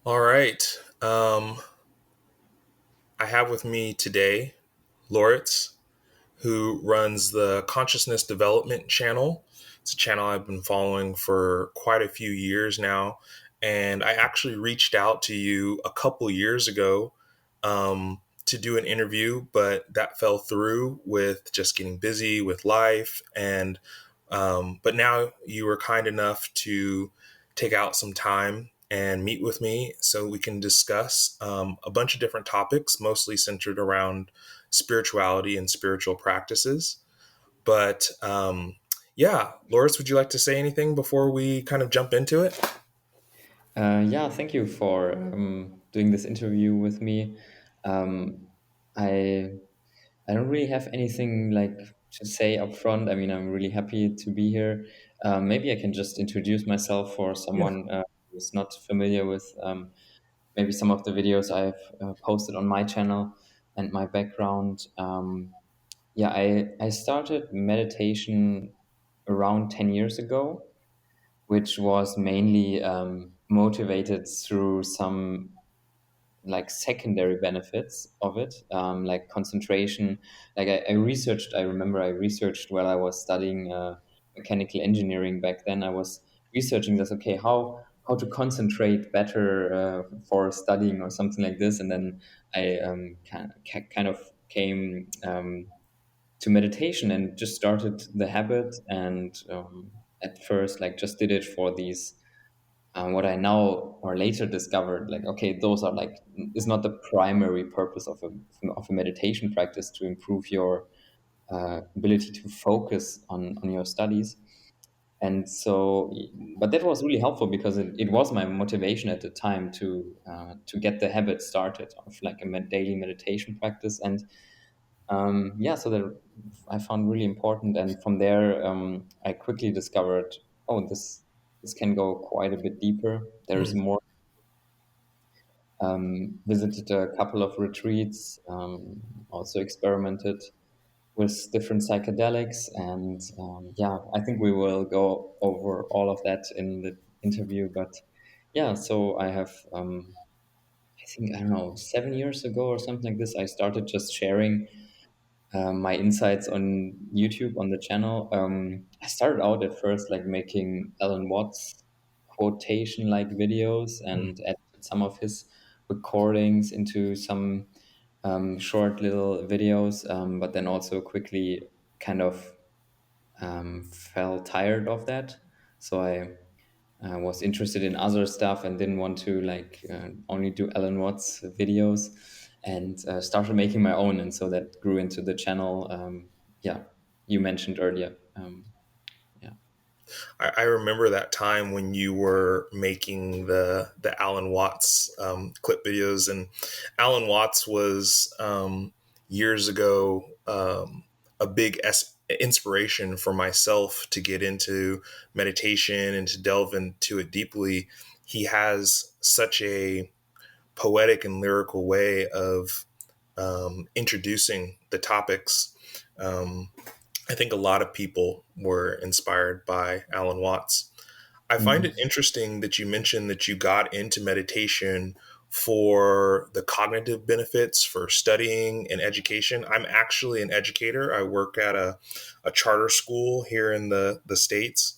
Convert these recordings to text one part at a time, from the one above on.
All right. I have with me today Loritz, who runs the Consciousness Development channel. It's a channel I've been following for quite a few years now. And I actually reached out to you a couple years ago to do an interview, but that fell through with just getting busy with life. But now you were kind enough to take out some time and meet with me so we can discuss a bunch of different topics, mostly centered around spirituality and spiritual practices. But yeah, Loris, would you like to say anything before we kind of jump into it? Yeah, thank you for doing this interview with me. Um, I I don't really have anything like to say up front. I mean, I'm really happy to be here. Maybe I can just introduce myself for Yeah. someone who's not familiar with maybe some of the videos I've posted on my channel and my background. Yeah, I started meditation around 10 years ago, which was mainly motivated through some like secondary benefits of it, like concentration. Like I researched, I remember I researched while I was studying mechanical engineering back then. I was researching this, okay, how to concentrate better for studying or something like this. And then I kind of came to meditation and just started the habit. And at first, like just did it for these what I now or later discovered, like, okay, those are like, is not the primary purpose of a meditation practice to improve your ability to focus on your studies. And so, but that was really helpful because it was my motivation at the time to get the habit started of like a daily meditation practice. And yeah, so that I found really important. And from there, I quickly discovered, oh, this can go quite a bit deeper. There is Mm. more. Visited a couple of retreats, also experimented with different psychedelics, and yeah, I think we will go over all of that in the interview. But yeah, so I have, I think, I don't know, 7 years ago or something like this, I started just sharing my insights on YouTube on the channel. I started out at first like making Alan Watts quotation like videos Mm. and edited some of his recordings into some short little videos, but then also quickly kind of felt tired of that. So I was interested in other stuff and didn't want to like only do Alan Watts videos, and started making my own. And so that grew into the channel. Yeah, you mentioned earlier. Yeah. I remember that time when you were making the Alan Watts clip videos, and Alan Watts was years ago a big inspiration for myself to get into meditation and to delve into it deeply. He has such a poetic and lyrical way of introducing the topics. Um, I think a lot of people were inspired by Alan Watts. I find it Mhm. interesting that you mentioned that you got into meditation for the cognitive benefits for studying and education. I'm actually an educator. I work at a charter school here in the States,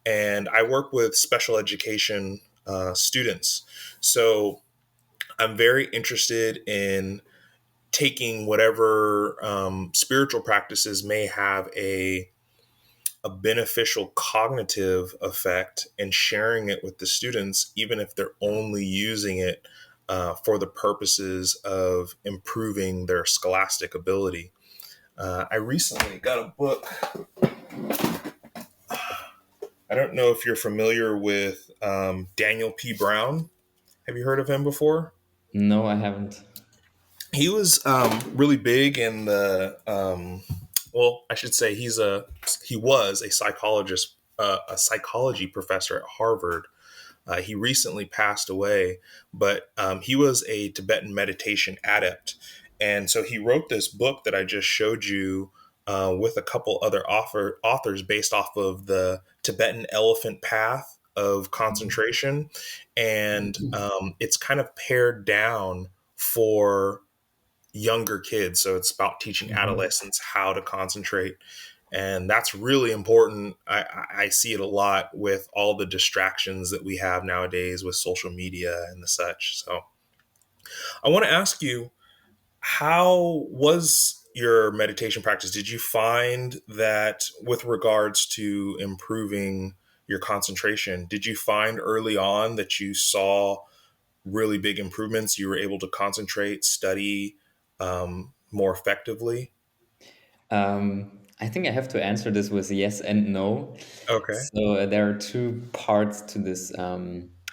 and I work with special education students. So I'm very interested in taking whatever spiritual practices may have a beneficial cognitive effect and sharing it with the students, even if they're only using it for the purposes of improving their scholastic ability. I recently got a book. I don't know if you're familiar with Daniel P. Brown. Have you heard of him before? No, I haven't. He was really big in the well, I should say he was a psychologist, a psychology professor at Harvard. He recently passed away, but he was a Tibetan meditation adept. And so he wrote this book that I just showed you with a couple other authors based off of the Tibetan elephant path of concentration, and it's kind of pared down for younger kids. So it's about teaching Mhm. adolescents how to concentrate. And that's really important. I see it a lot with all the distractions that we have nowadays with social media and the such. So I want to ask you, how was your meditation practice? Did you find that with regards to improving your concentration, did you find early on that you saw really big improvements? You were able to concentrate, study more effectively? I think I have to answer this with yes and no. Okay. So there are two parts to this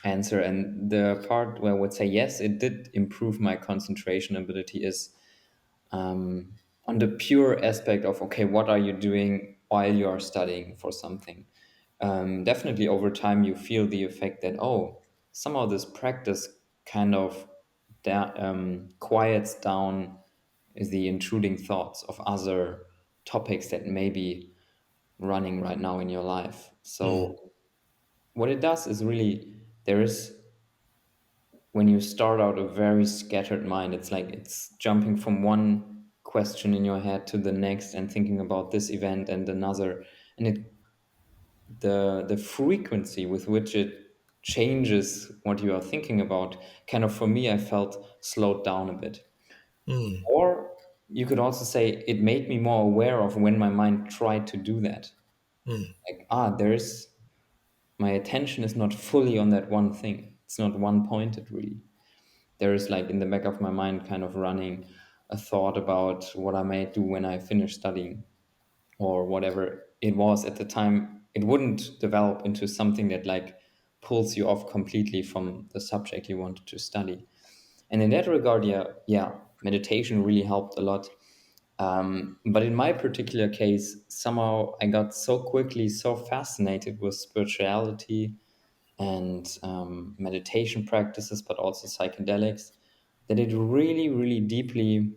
answer, and the part where I would say yes, it did improve my concentration ability is on the pure aspect of okay, what are you doing while you are studying for something? Definitely over time you feel the effect that oh, somehow this practice kind of quiets down the intruding thoughts of other topics that may be running right now in your life. Mm, So what it does is really there is when you start out a very scattered mind, it's like it's jumping from one question in your head to the next and thinking about this event and another, and it the frequency with which it changes what you are thinking about kind of for me I felt slowed down a bit. mm, Or you could also say it made me more aware of when my mind tried to do that. mm, Like, there's my attention is not fully on that one thing. It's not one pointed really. There is like in the back of my mind kind of running a thought about what I may do when I finish studying or whatever it was at the time. It wouldn't develop into something that like pulls you off completely from the subject you wanted to study. And in that regard, yeah, meditation really helped a lot. But in my particular case, somehow I got so quickly so fascinated with spirituality and meditation practices, but also psychedelics, that it really, really deeply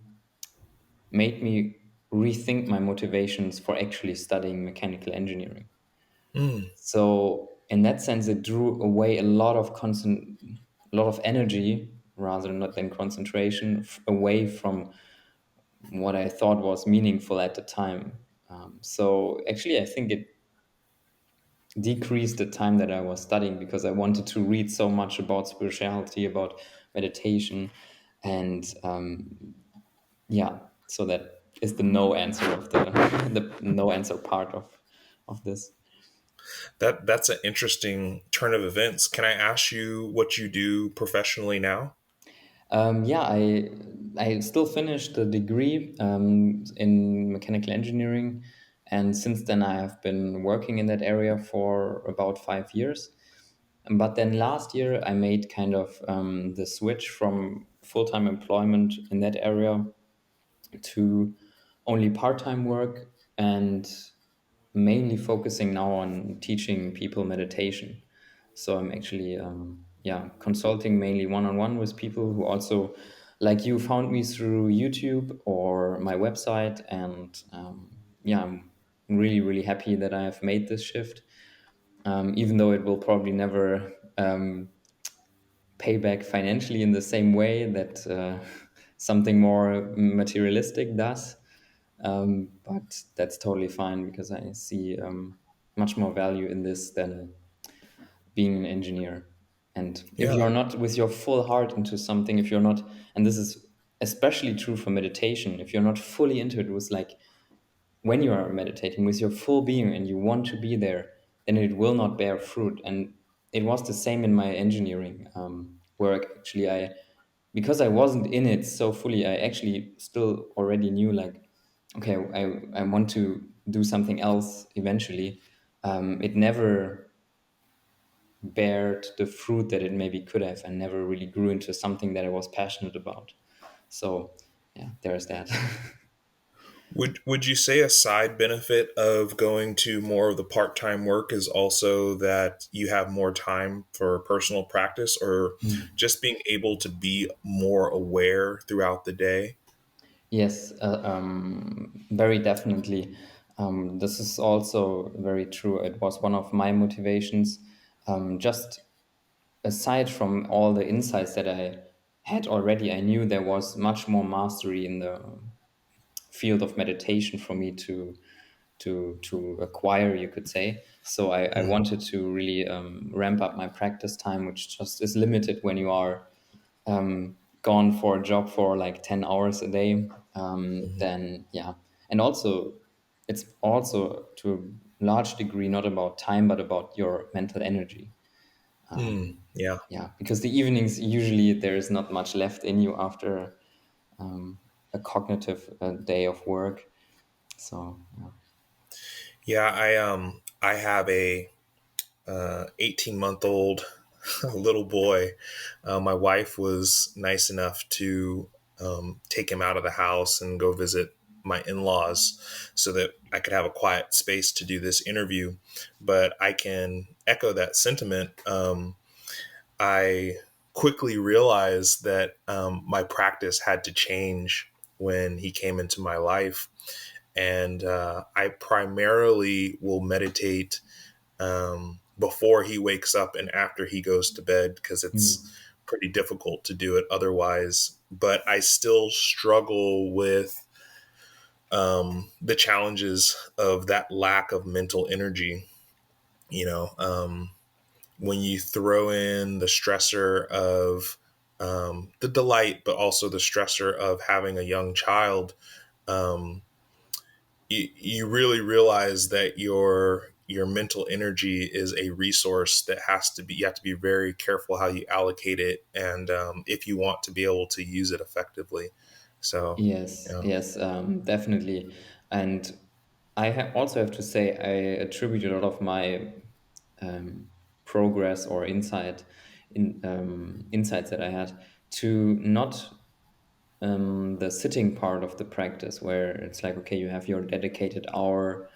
made me rethink my motivations for actually studying mechanical engineering. mm, So in that sense, it drew away a lot of energy rather not than concentration away from what I thought was meaningful at the time. So actually, I think it decreased the time that I was studying because I wanted to read so much about spirituality, about meditation, and yeah. So that is the no answer of the the no answer part of this. that's an interesting turn of events. Can I ask you what you do professionally now? Yeah, I still finished the degree in mechanical engineering, and since then I have been working in that area for about 5 years. But then last year I made kind of the switch from full-time employment in that area to only part-time work and mainly focusing now on teaching people meditation. So I'm actually, yeah, consulting mainly one-on-one with people who also, like you, found me through YouTube or my website, and yeah, I'm really, really happy that I have made this shift. Even though it will probably never pay back financially in the same way that something more materialistic does. But that's totally fine because I see much more value in this than being an engineer. And if Yeah. you're not with your full heart into something, if you're not, and this is especially true for meditation, if you're not fully into it with like when you are meditating with your full being and you want to be there, then it will not bear fruit. And it was the same in my engineering work. Actually, because I wasn't in it so fully, I actually still already knew like, okay, I want to do something else eventually. It never bared the fruit that it maybe could have, and never really grew into something that I was passionate about. So yeah, there's that. Would you say a side benefit of going to more of the part-time work is also that you have more time for personal practice, or just being able to be more aware throughout the day? Yes, very definitely. This is also very true. It was one of my motivations. just aside from all the insights that I had already, I knew there was much more mastery in the field of meditation for me to acquire, you could say. So I Mm, wanted to really ramp up my practice time, which just is limited when you are gone for a job for like 10 hours a day. mhm. Then yeah, and also it's also to a large degree not about time but about your mental energy. Yeah. Yeah, because the evenings usually there is not much left in you after a cognitive day of work. So yeah. Yeah, I have a 18-month-old little boy. My wife was nice enough to take him out of the house and go visit my in-laws so that I could have a quiet space to do this interview. But I can echo that sentiment. I quickly realized that my practice had to change when he came into my life. And I primarily will meditate before he wakes up and after he goes to bed because it's Mm. pretty difficult to do it otherwise. But I still struggle with the challenges of that lack of mental energy. You know, when you throw in the stressor of the delight, but also the stressor of having a young child, um, you really realize that your mental energy is a resource that has to be you have to be very careful how you allocate it and if you want to be able to use it effectively. So Yes, yeah. yes, definitely. And also have to say, I attribute a lot of my um, progress or insights that I had to not the sitting part of the practice, where it's like, okay, you have your dedicated hour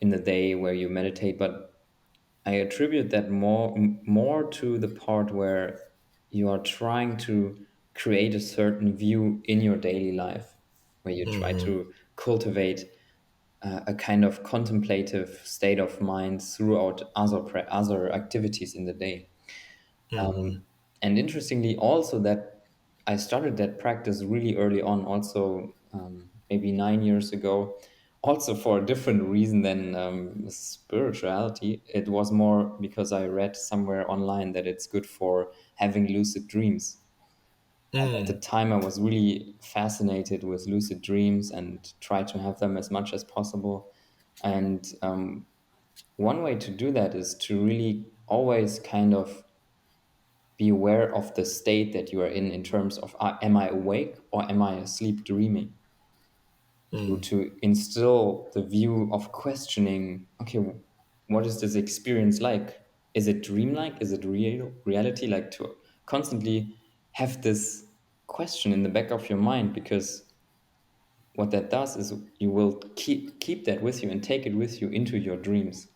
in the day where you meditate, but I attribute that more to the part where you are trying to create a certain view in your daily life, where you try Hmm. to cultivate a kind of contemplative state of mind throughout other activities in the day. Hmm. And interestingly, also that I started that practice really early on, also maybe 9 years ago, also for a different reason than spirituality. It was more because I read somewhere online that it's good for having lucid dreams. And at the Hmm. time, I was really fascinated with lucid dreams and tried to have them as much as possible. And one way to do that is to really always kind of be aware of the state that you are in terms of am I awake or am I asleep dreaming? Hmm. To instill the view of questioning, okay, what is this experience like? Is it dreamlike? Is it reality? Like to constantly have this question in the back of your mind, because what that does is you will keep that with you and take it with you into your dreams.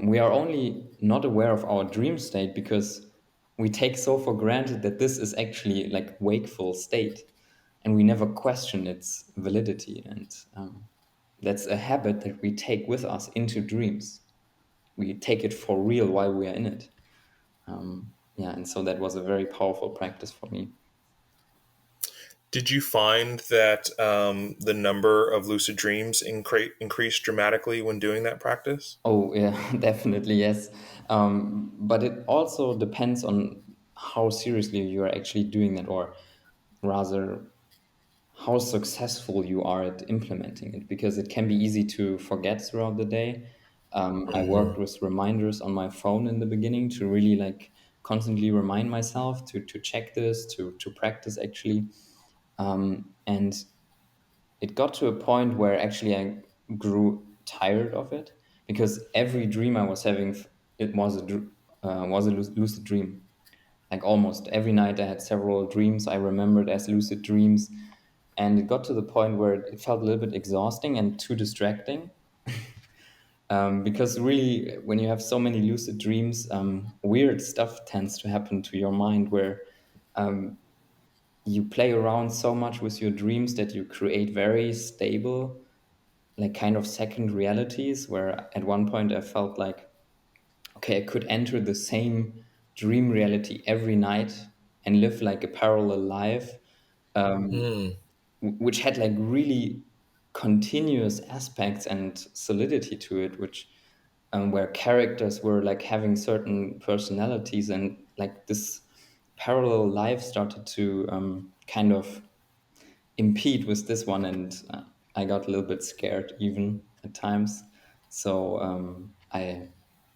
We are only not aware of our dream state because we take so for granted that this is actually like wakeful state, and we never question its validity. And that's a habit that we take with us into dreams. We take it for real while we are in it. Yeah, and so that was a very powerful practice for me. Did you find that the number of lucid dreams increased dramatically when doing that practice? Oh, yeah, definitely, yes. But it also depends on how seriously you are actually doing that, or rather, how successful you are at implementing it, because it can be easy to forget throughout the day. I Hmm. worked with reminders on my phone in the beginning to really like constantly remind myself to check this, to practice actually. And it got to a point where actually I grew tired of it, because every dream I was having, it was a lucid dream. Like almost every night I had several dreams I remembered as lucid dreams, and it got to the point where it felt a little bit exhausting and too distracting. Because really, when you have so many lucid dreams, weird stuff tends to happen to your mind, where you play around so much with your dreams that you create very stable, like kind of second realities, where at one point I felt like, okay, I could enter the same dream reality every night and live like a parallel life, um, Hmm. which had like really continuous aspects and solidity to it, which where characters were like having certain personalities, and like this parallel life started to kind of impede with this one, and I got a little bit scared even at times. So I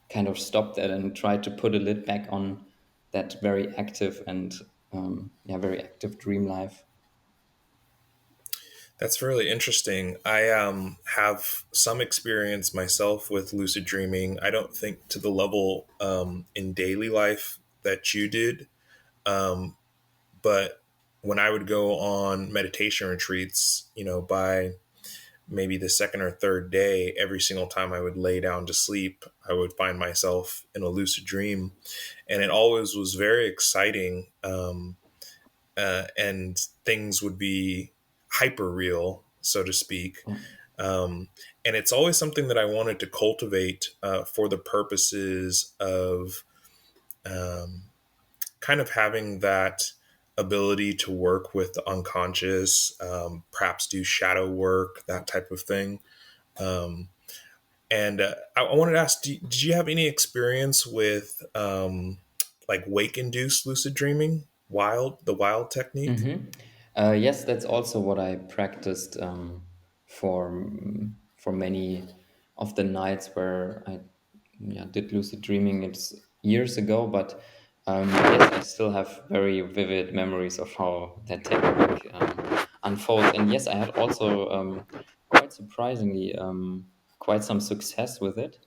kind of stopped that and tried to put a lid back on that very active and yeah, very active dream life. That's really interesting. I have some experience myself with lucid dreaming. I don't think to the level in daily life that you did, but when I would go on meditation retreats, by maybe the second or third day, every single time I would lay down to sleep, I would find myself in a lucid dream. And it always was very exciting. And things would be hyper real, so to speak. Yeah. Um, and it's always something that I wanted to cultivate for the purposes of um, kind of having that ability to work with the unconscious, perhaps do shadow work, that type of thing. Um, and I wanted to ask, did you have any experience with like wake induced lucid dreaming, the wild technique? Mm-hmm. Yes, that's also what I practiced for many of the nights where I, yeah, did lucid dreaming. It's years ago, but yes, I still have very vivid memories of how that technique unfolds. And yes, I had also quite surprisingly quite some success with it,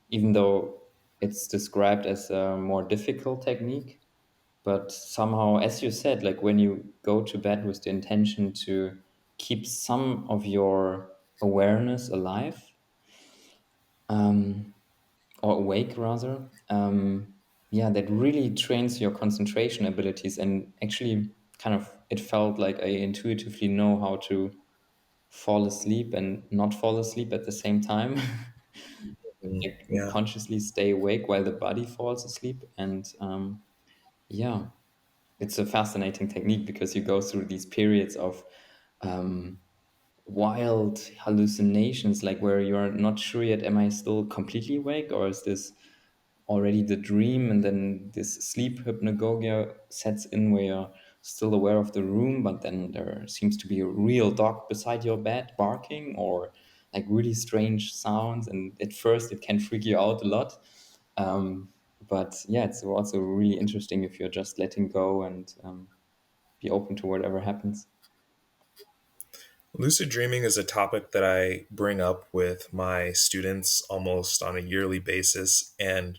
even though it's described as a more difficult technique. But somehow, as you said, like when you go to bed with the intention to keep some of your awareness alive, um, or awake rather, yeah, that really trains your concentration abilities. And actually, kind of, it felt like I intuitively know how to fall asleep and not fall asleep at the same time. Mm, Like yeah. consciously stay awake while the body falls asleep. And yeah, it's a fascinating technique because you go through these periods of um, wild hallucinations, like where you're not sure yet, am I still completely awake or is this already the dream? And then this sleep hypnagogia sets in where you're still aware of the room, but then there seems to be a real dog beside your bed barking, or like really strange sounds. And at first, it can freak you out a lot. But yeah, it's also really interesting if you're just letting go and be open to whatever happens. Lucid dreaming is a topic that I bring up with my students almost on a yearly basis. And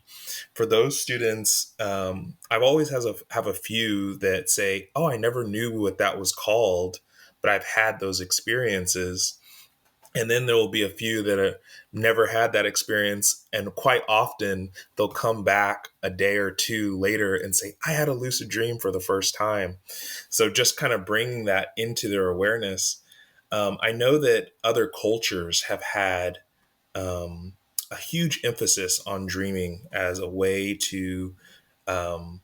for those students, I've always have a few that say, "Oh, I never knew what that was called, but I've had those experiences." And then there will be a few that have never had that experience. And quite often they'll come back a day or two later and say, "I had a lucid dream for the first time." So just kind of bringing that into their awareness. I know that other cultures have had um, a huge emphasis on dreaming um,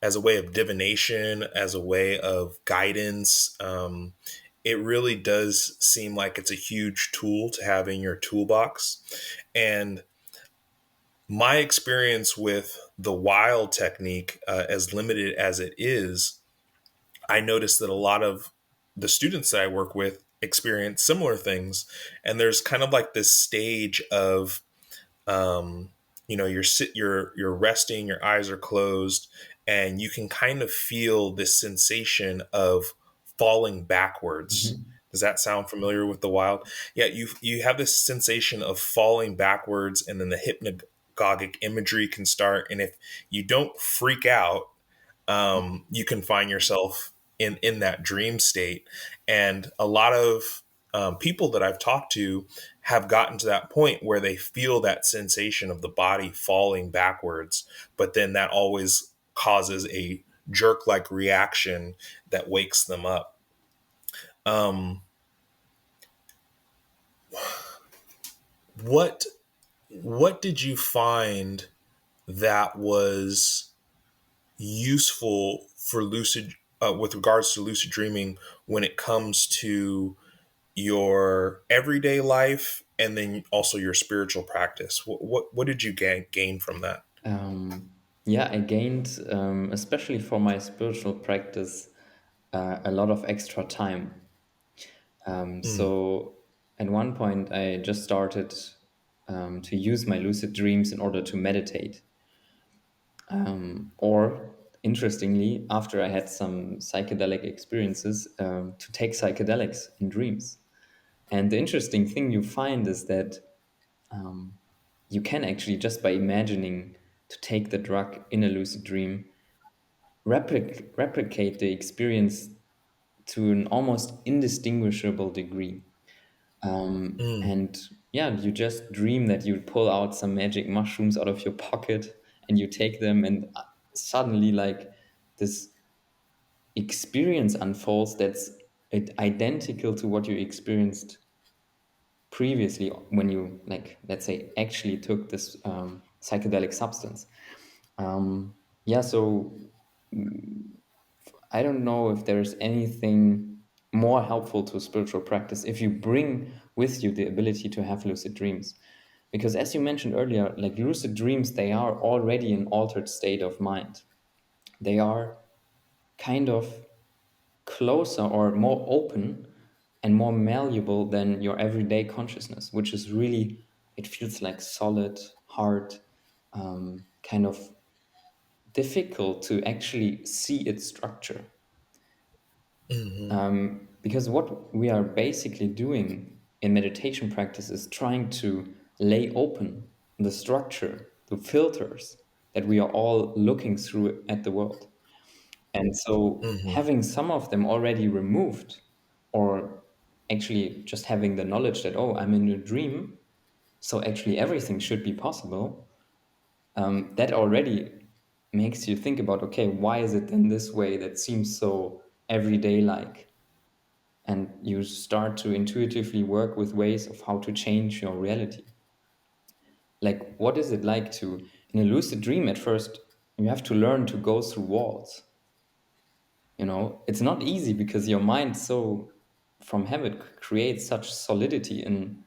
as a way of divination, as a way of guidance. It really does seem like it's a huge tool to have in your toolbox. And my experience with the wild technique, as limited as it is, I noticed that a lot of the students that I work with experience similar things. And there's kind of like this stage of um, you're resting, your eyes are closed, and you can kind of feel this sensation of falling backwards. Mhm. Does that sound familiar with the wild? Yeah, you have this sensation of falling backwards, and then the hypnagogic imagery can start. And if you don't freak out, you can find yourself in that dream state. And a lot of people that I've talked to have gotten to that point where they feel that sensation of the body falling backwards, but then that always causes a jerk like reaction that wakes them up. Um, what What did you find that was useful for lucid, with regards to lucid dreaming, when it comes to your everyday life and then also your spiritual practice? What did you gain from that? Yeah, I gained, especially for my spiritual practice, a lot of extra time. Mm, So at one point, I just started to use my lucid dreams in order to meditate. Or interestingly, after I had some psychedelic experiences, to take psychedelics in dreams. And the interesting thing you find is that you can actually, just by imagining to take the drug in a lucid dream, replicate the experience to an almost indistinguishable degree. mm, And yeah, you just dream that you pull out some magic mushrooms out of your pocket and you take them, and suddenly, like, this experience unfolds that's identical to what you experienced previously when you, like, let's say, actually took this psychedelic substance. Yeah, so I don't know if there's anything more helpful to spiritual practice if you bring with you the ability to have lucid dreams. Because as you mentioned earlier, like, lucid dreams, they are already an altered state of mind. They are kind of closer or more open and more malleable than your everyday consciousness, which is really, it feels like solid, hard, kind of difficult to actually see its structure. mm, Because what we are basically doing in meditation practice is trying to lay open the structure, the filters that we are all looking through at the world. And so mm, having some of them already removed, or actually just having the knowledge that, oh, I'm in a dream, so actually everything should be possible, that already makes you think about, okay, why is it then this way that seems so everyday like? And you start to intuitively work with ways of how to change your reality. Like, what is it like to, in a lucid dream, at first, you have to learn to go through walls. It's not easy because your mind, so from habit, creates such solidity in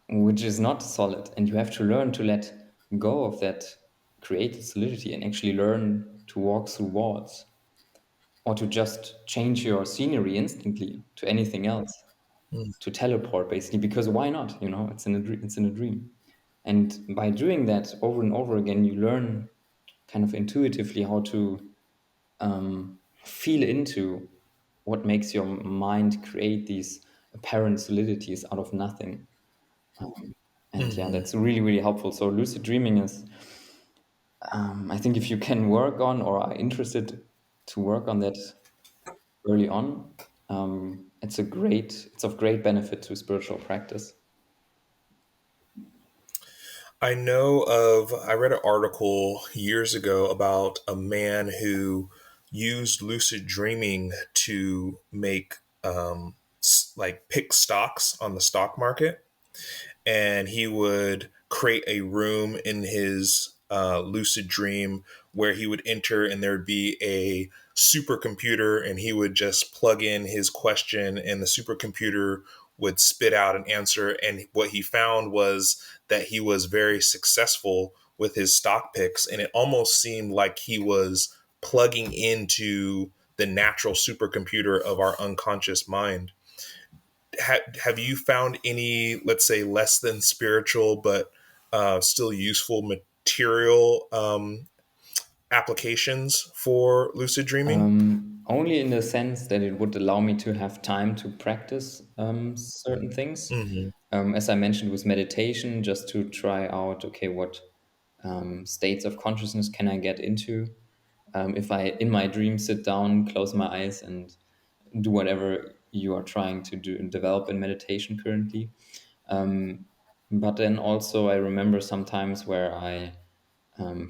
which is not solid. And you have to learn to let go of that created solidity and actually learn to walk through walls, or to just change your scenery instantly to anything else, mm, to teleport basically, because why not? It's in a dream. And by doing that over and over again, you learn kind of intuitively how to feel into what makes your mind create these apparent solidities out of nothing. And yeah, mm. that's really, really helpful. So lucid dreaming is, I think, if you can work on or are interested to work on that early on, it's of great benefit to spiritual practice. I read an article years ago about a man who used lucid dreaming to make, like, pick stocks on the stock market. And he would create a room in his lucid dream where he would enter, and there would be a supercomputer, and he would just plug in his question, and the supercomputer would spit out an answer. And what he found was that he was very successful with his stock picks, and it almost seemed like he was plugging into the natural supercomputer of our unconscious mind. Have you found any, let's say, less than spiritual but still useful material applications for lucid dreaming? Only in the sense that it would allow me to have time to practice certain things. Hmm. As I mentioned with meditation, just to try out, okay, what states of consciousness can I get into? If I, in my dream, sit down, close my eyes, and do whatever you are trying to do and develop in meditation currently. Um, but then also, I remember sometimes where I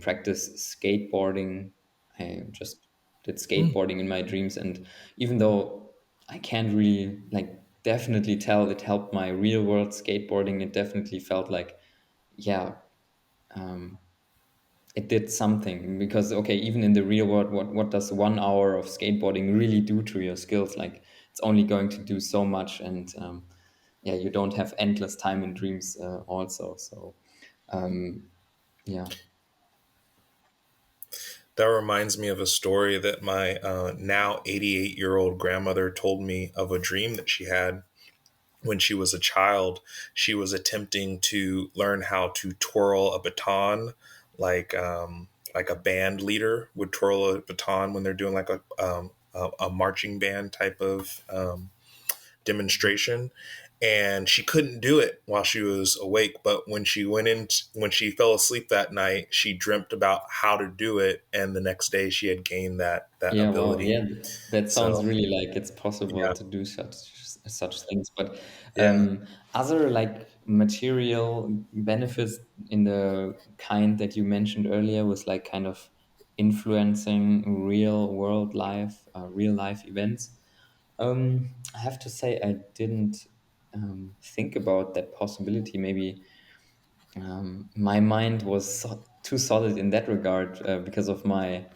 practice skateboarding. I just did Mm, skateboarding in my dreams, and even though I can't really, like, definitely tell it helped my real world skateboarding, it definitely felt like yeah, um, it did something. Because okay, even in the real world, what does 1 hour of skateboarding really do to your skills? Like, it's only going to do so much, and yeah, you don't have endless time in dreams also. So um, yeah. That reminds me of a story that my now 88-year-old grandmother told me of a dream that she had when she was a child. She was attempting to learn how to twirl a baton, like a band leader would twirl a baton when they're doing like a marching band type of demonstration. And she couldn't do it while she was awake, but when she fell asleep that night, she dreamt about how to do it, and the next day she had gained that Yeah, wow. ability. Yeah, that sounds So really like it's possible yeah. to do such things. But Yeah. other like material benefits in the kind that you mentioned earlier was like kind of influencing real world life, real life events. I have to say I didn't think about that possibility. Maybe my mind was too solid in that regard because of my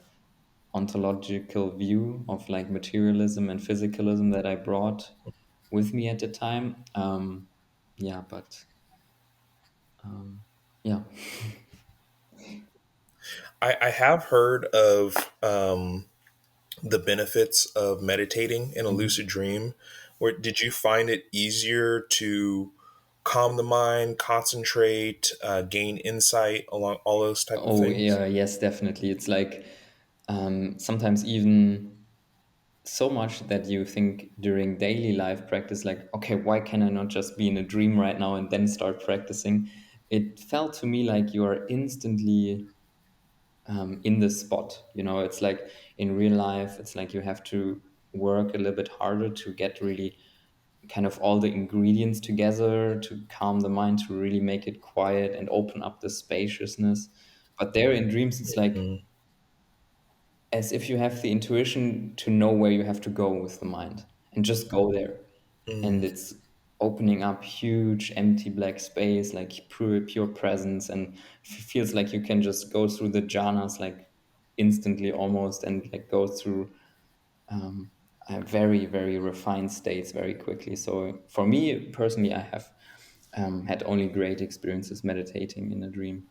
ontological view of like materialism and physicalism that I brought with me at the time. Yeah, but yeah. I have heard of the benefits of meditating in a lucid dream. Where did you find it easier to calm the mind, concentrate, gain insight along all those type of Oh, things? yeah, yes, definitely. It's like sometimes even so much that you think during daily life practice, like, okay, why can I not just be in a dream right now and then start practicing? It felt to me like you are instantly in the spot. You know, it's like in real life, it's like you have to work a little bit harder to get really kind of all the ingredients together to calm the mind, to really make it quiet and open up the spaciousness. But there in dreams, it's like Mm, as if you have the intuition to know where you have to go with the mind and just go there. And mm, it's opening up huge empty black space, like pure presence, and feels like you can just go through the jhanas like instantly almost, and like go through very very refined states very quickly. So for me personally, I have had only great experiences meditating in a dream.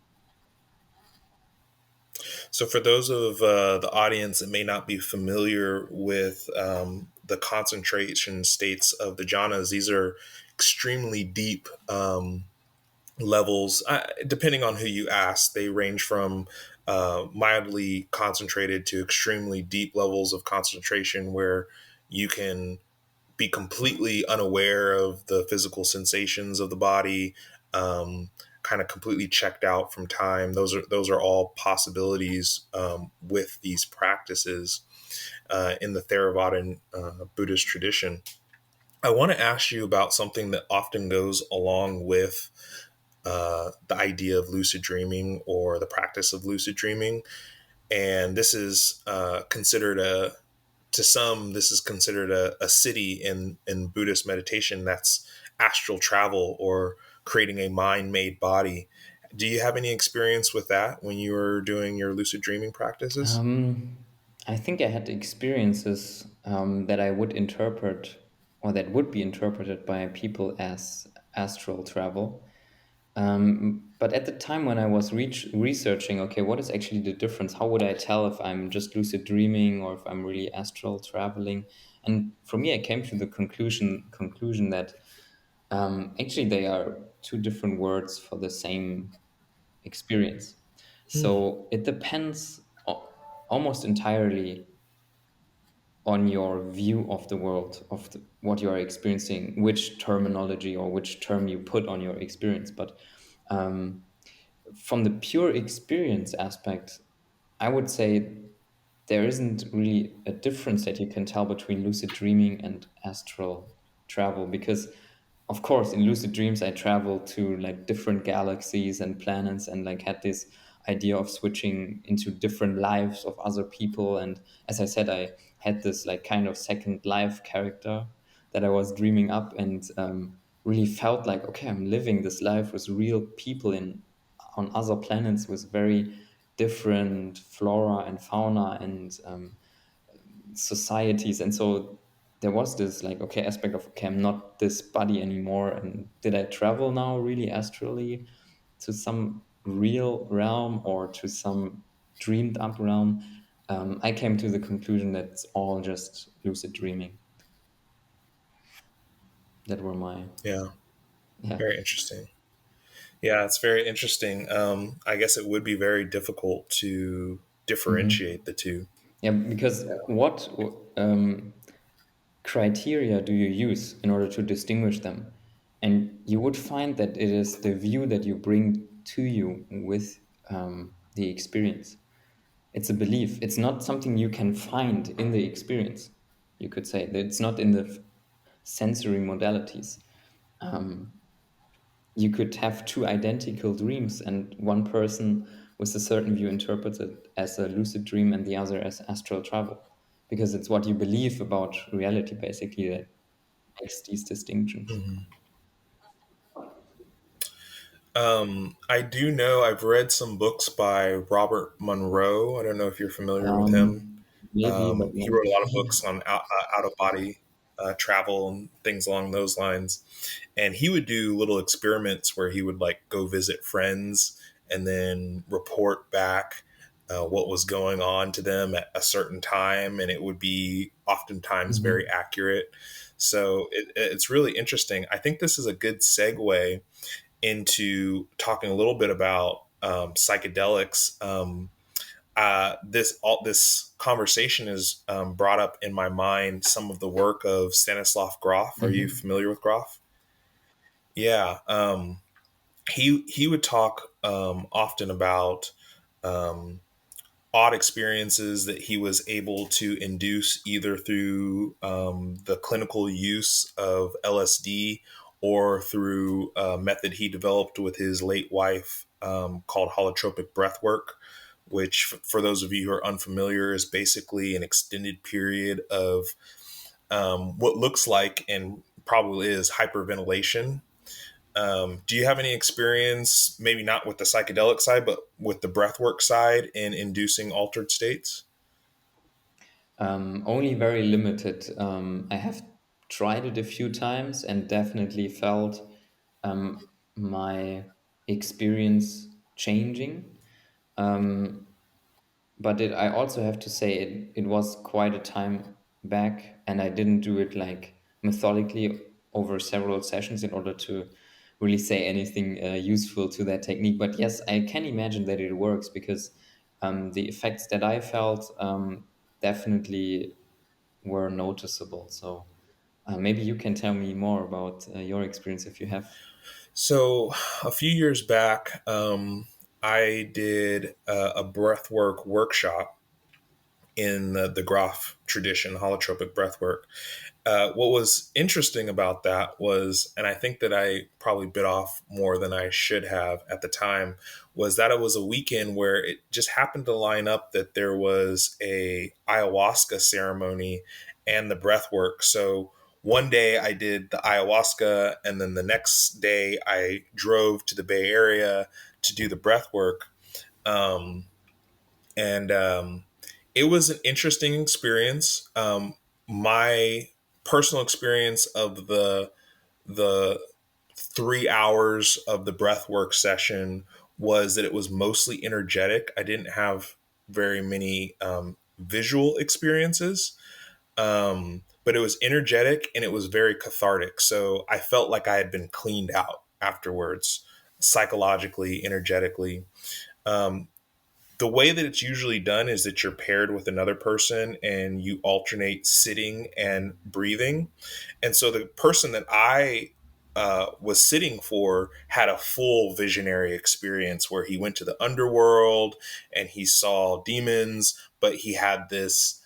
So, for those of the audience that may not be familiar with the concentration states of the jhanas, these are extremely deep levels. Depending on who you ask, they range from mildly concentrated to extremely deep levels of concentration where you can be completely unaware of the physical sensations of the body, um, kind of completely checked out from time. Those are all possibilities with these practices in the Theravada Buddhist tradition. I want to ask you about something that often goes along with the idea of lucid dreaming or the practice of lucid dreaming, and this is considered a to some, this is considered a city in Buddhist meditation. That's astral travel or creating a mind made body. Do you have any experience with that when you were doing your lucid dreaming practices? um, I think I had experiences that I would interpret, or that would be interpreted by people as astral travel. But at the time when I was researching, okay, what is actually the difference? How would I tell if I'm just lucid dreaming or if I'm really astral traveling? And for me, I came to the conclusion that actually they are two different words for the same experience. Hmm. So it depends almost entirely on your view of the world, of what you are experiencing, which terminology or which term you put on your experience. But um, from the pure experience aspect, I would say there isn't really a difference that you can tell between lucid dreaming and astral travel, because of course in lucid dreams I traveled to like different galaxies and planets, and like had this idea of switching into different lives of other people. And as I said, I had this like kind of second life character that I was dreaming up, and really felt like, okay, I'm living this life with real people on other planets with very different flora and fauna and societies. And so there was this like, okay, aspect of, okay, I'm not this body anymore. And did I travel now really astrally to some real realm or to some dreamed up realm? I came to the conclusion that it's all just lucid dreaming. That were my, Yeah, yeah. very interesting. Yeah, it's very interesting. I guess it would be very difficult to Mhm. differentiate the two. Yeah, because what criteria do you use in order to distinguish them? And you would find that it is the view that you bring to you with the experience. It's a belief. It's not something you can find in the experience. You could say that it's not in the sensory modalities. Um, you could have two identical dreams, and one person with a certain view interprets it as a lucid dream and the other as astral travel, because it's what you believe about reality basically that makes these distinctions. Mhm. I do know I've read some books by Robert Monroe. I don't know if you're familiar with him. Maybe, but He not wrote a lot of really. books on out of body travel and things along those lines. And he would do little experiments where he would like go visit friends and then report back what was going on to them at a certain time, and it would be oftentimes very Mhm. accurate. So it's really interesting. I think this is a good segue into talking a little bit about psychedelics. This conversation has brought up in my mind some of the work of Stanislav Grof. Are you Mhm. familiar with Grof? Yeah, he would talk often about um, odd experiences that he was able to induce either through the clinical use of LSD or through a method he developed with his late wife called holotropic breath work, which, for those of you who are unfamiliar, is basically an extended period of what looks like and probably is hyperventilation. Do you have any experience, maybe not with the psychedelic side, but with the breathwork side in inducing altered states? Only very limited. I have tried it a few times and definitely felt my experience changing. Um, but I also have to say it was quite a time back, and I didn't do it like methodically over several sessions in order to really say anything useful to that technique. But yes, I can imagine that it works because the effects that I felt definitely were noticeable. So maybe you can tell me more about your experience if you have. So, a few years back, I did a breathwork workshop in the Grof tradition, holotropic breathwork. What was interesting about that was, and I think that I probably bit off more than I should have at the time, was that it was a weekend where it just happened to line up that there was a ayahuasca ceremony and the breath work. So one day I did the ayahuasca, and then the next day I drove to the Bay Area to do the breath work. Um, and it was an interesting experience. My personal experience of the 3 hours of the breathwork session was that it was mostly energetic. I didn't have very many visual experiences, but it was energetic and it was very cathartic. So I felt like I had been cleaned out afterwards, psychologically, energetically. Um, the way that it's usually done is that you're paired with another person and you alternate sitting and breathing. And so the person that I was sitting for had a full visionary experience where he went to the underworld and he saw demons, but he had this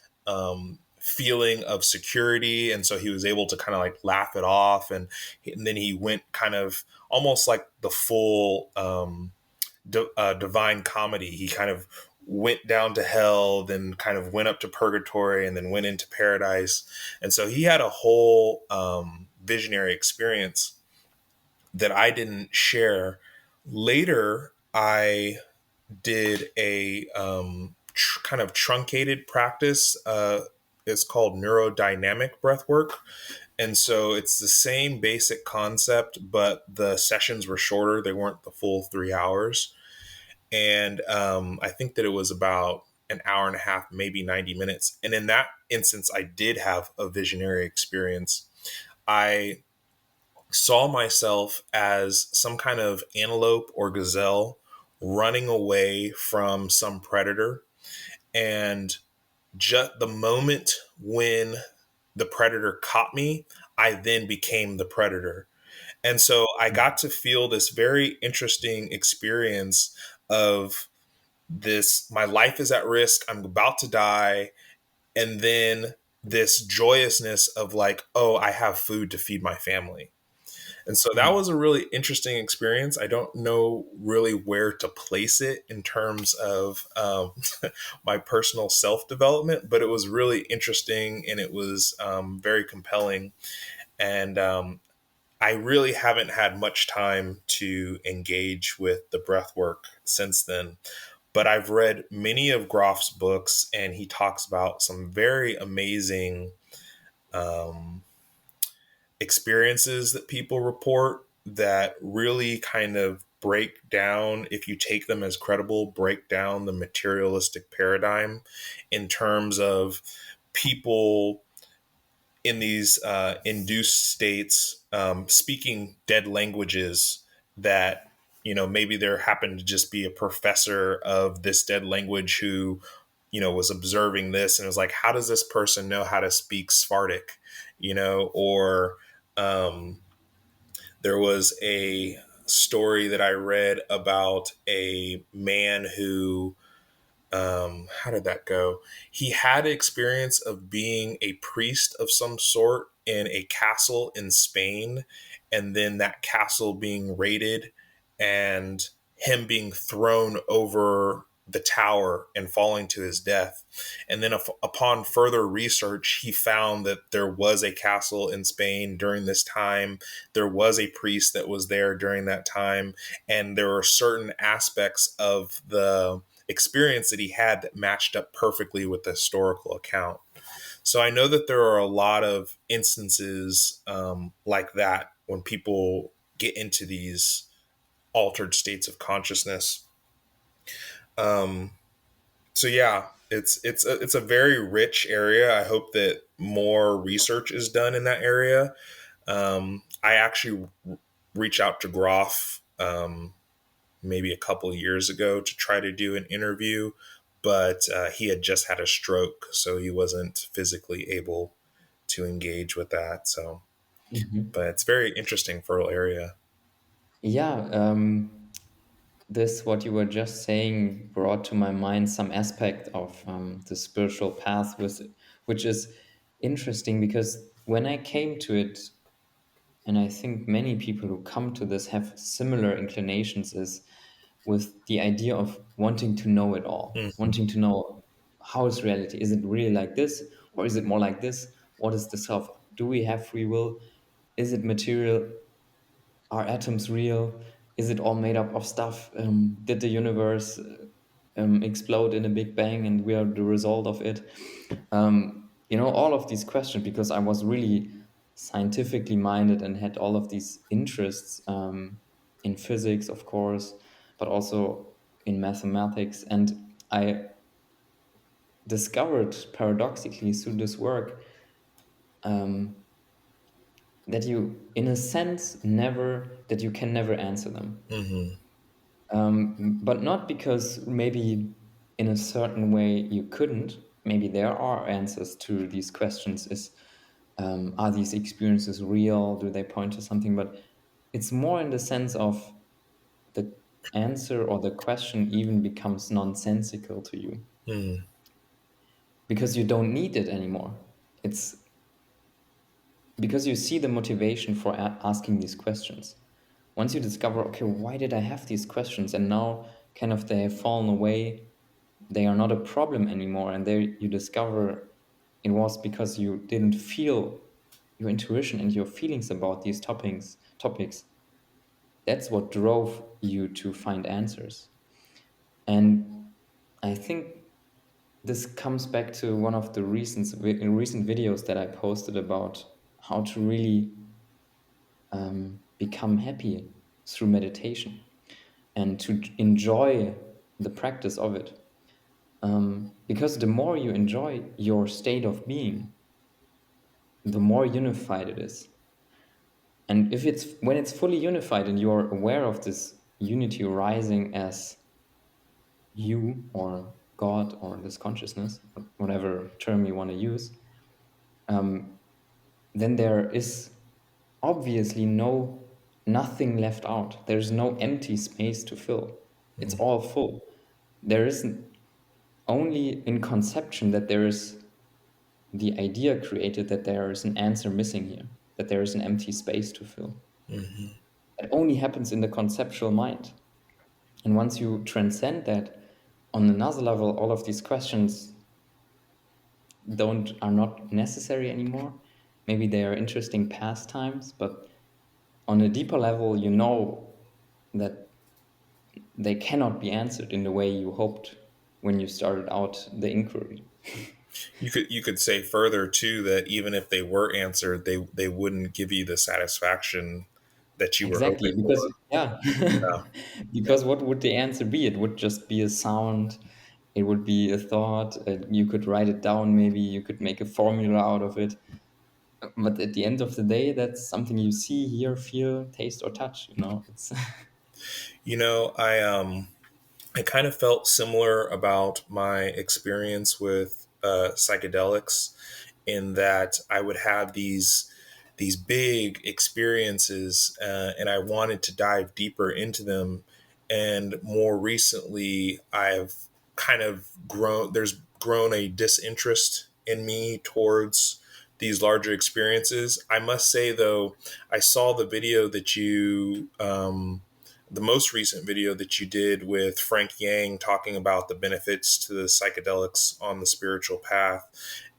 feeling of security. And so he was able to kind of like laugh it off. And then he went kind of almost like the full divine comedy. He kind of went down to hell, then kind of went up to purgatory, and then went into paradise. And so he had a whole visionary experience that I didn't share. Later, I did a kind of truncated practice. It's called neurodynamic breath work. And so it's the same basic concept, but the sessions were shorter. They weren't the full 3 hours. And I think that it was about an hour and a half, maybe 90 minutes. And in that instance, I did have a visionary experience. I saw myself as some kind of antelope or gazelle running away from some predator. And just the moment when the predator caught me, I then became the predator. And so I got to feel this very interesting experience of this my life is at risk, I'm about to die, and then this joyousness of like, oh, I have food to feed my family. And so that was a really interesting experience. I don't know really where to place it in terms of my personal self development, but it was really interesting and it was very compelling. And I really haven't had much time to engage with the breath work since then. But I've read many of Groff's books, and he talks about some very amazing um, experiences that people report that really kind of break down, if you take them as credible, break down the materialistic paradigm in terms of people in these induced states speaking dead languages that, maybe there happened to just be a professor of this dead language who, was observing this and was like, how does this person know how to speak Sephardic, or um, there was a story that I read about a man who, how did that go? He had experience of being a priest of some sort in a castle in Spain, and then that castle being raided and him being thrown over the tower and falling to his death. And then upon further research, he found that there was a castle in Spain during this time. There was a priest that was there during that time. And there were certain aspects of the experience that he had that matched up perfectly with the historical account. So I know that there are a lot of instances like that when people get into these altered states of consciousness. Um, so yeah, it's a very rich area. I hope that more research is done in that area. I actually reach out to Groff maybe a couple of years ago to try to do an interview, but he had just had a stroke, so he wasn't physically able to engage with that. So, Mhm. but it's very interesting fertile area. Yeah, this what you were just saying brought to my mind some aspect of the spiritual path, which is interesting because when I came to it, and I think many people who come to this have similar inclinations, is with the idea of wanting to know it all, Mm, wanting to know how is reality? Is it really like this, or is it more like this? What is the self? Do we have free will? Is it material? Are atoms real? Is it all made up of stuff? Did the universe explode in a big bang and we are the result of it? All of these questions, because I was really scientifically minded and had all of these interests in physics, of course, but also in mathematics. And I discovered paradoxically through this work um, that you, in a sense, that you can never answer them. mm-hmm, But not because maybe in a certain way you couldn't. Maybe there are answers to these questions. Are these experiences real? Do they point to something? But it's more in the sense of the answer or the question even becomes nonsensical to you mm, because you don't need it anymore. It's because you see the motivation for asking these questions. Once you discover, okay, why did I have these questions? And now kind of they have fallen away, they are not a problem anymore. And there you discover it was because you didn't feel your intuition and your feelings about these topics. That's what drove you to find answers. And I think this comes back to one of the recent videos that I posted about how to really become happy through meditation and to enjoy the practice of it. Because the more you enjoy your state of being, the more unified it is. And if it's when it's fully unified and you're aware of this unity rising as you or God or this consciousness, whatever term you want to use, um, then there is obviously nothing left out. There's no empty space to fill. It's Mm. all full. There isn't only in conception that there is the idea created that there is an answer missing here, that there is an empty space to fill. Mhm. It only happens in the conceptual mind. And once you transcend that, on another level, all of these questions don't are not necessary anymore. Maybe they are interesting pastimes, but on a deeper level, you know that they cannot be answered in the way you hoped when you started out the inquiry. You could say further too that even if they were answered, they wouldn't give you the satisfaction that you were Exactly, hoping because for. yeah, Yeah. because what would the answer be? It would just be a sound, it would be a thought. You could write it down, maybe you could make a formula out of it. But at the end of the day, that's something you see, hear, feel, taste, or touch. You know, it's You know, I kind of felt similar about my experience with psychedelics, in that I would have these big experiences, and I wanted to dive deeper into them. And more recently, I've kind of grown. There's grown a disinterest in me towards these larger experiences. I must say, though, I saw the video that the most recent video that you did with Frank Yang talking about the benefits to the psychedelics on the spiritual path.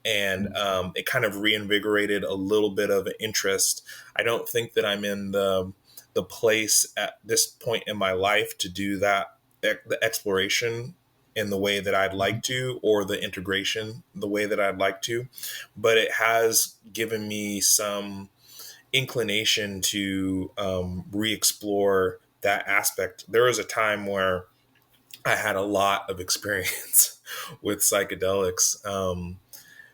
And it kind of reinvigorated a little bit of an interest. I don't think that I'm in the place at this point in my life to do that, the exploration in the way that I'd like to, or the integration the way that I'd like to. But it has given me some inclination to re-explore that aspect. There was a time where I had a lot of experience with psychedelics.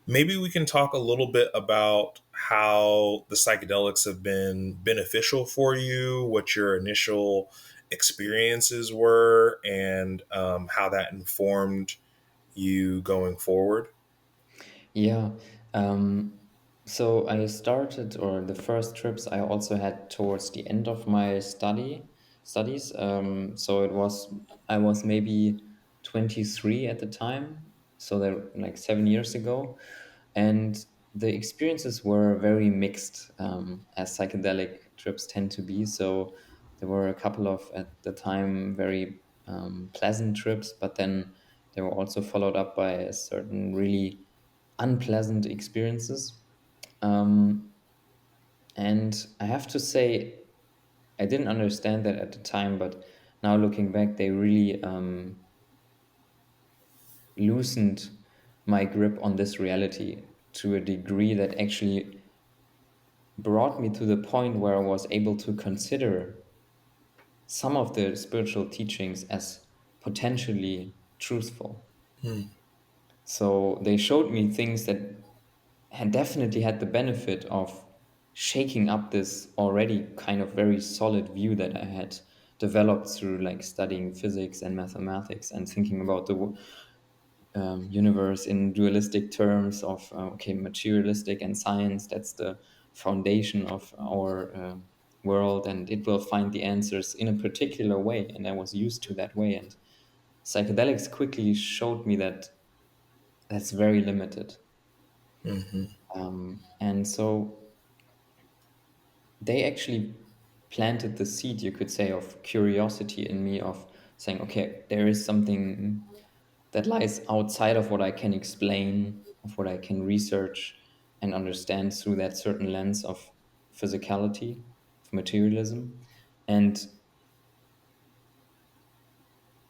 Maybe we can talk a little bit about how the psychedelics have been beneficial for you, what your initial experiences were, and how that informed you going forward. yeah. Um, so I started, or the first trips I also had towards the end of my studies. So I was maybe 23 at the time, so they're like 7 years ago, and the experiences were very mixed, as psychedelic trips tend to be. So there were a couple of at the time very pleasant trips, but then they were also followed up by a certain really unpleasant experiences. Um, and I have to say, I didn't understand that at the time, but now looking back, they really loosened my grip on this reality to a degree that actually brought me to the point where I was able to consider some of the spiritual teachings as potentially truthful. Hmm. So they showed me things that had definitely had the benefit of shaking up this already kind of very solid view that I had developed through like studying physics and mathematics and thinking about the universe in dualistic terms of okay, materialistic and science. That's the foundation of our world, and it will find the answers in a particular way. And I was used to that way, and psychedelics quickly showed me that that's very limited. Hmm. And so they actually planted the seed, you could say, of curiosity in me, of saying, okay, there is something that lies outside of what I can explain, of what I can research and understand through that certain lens of physicality, of materialism. And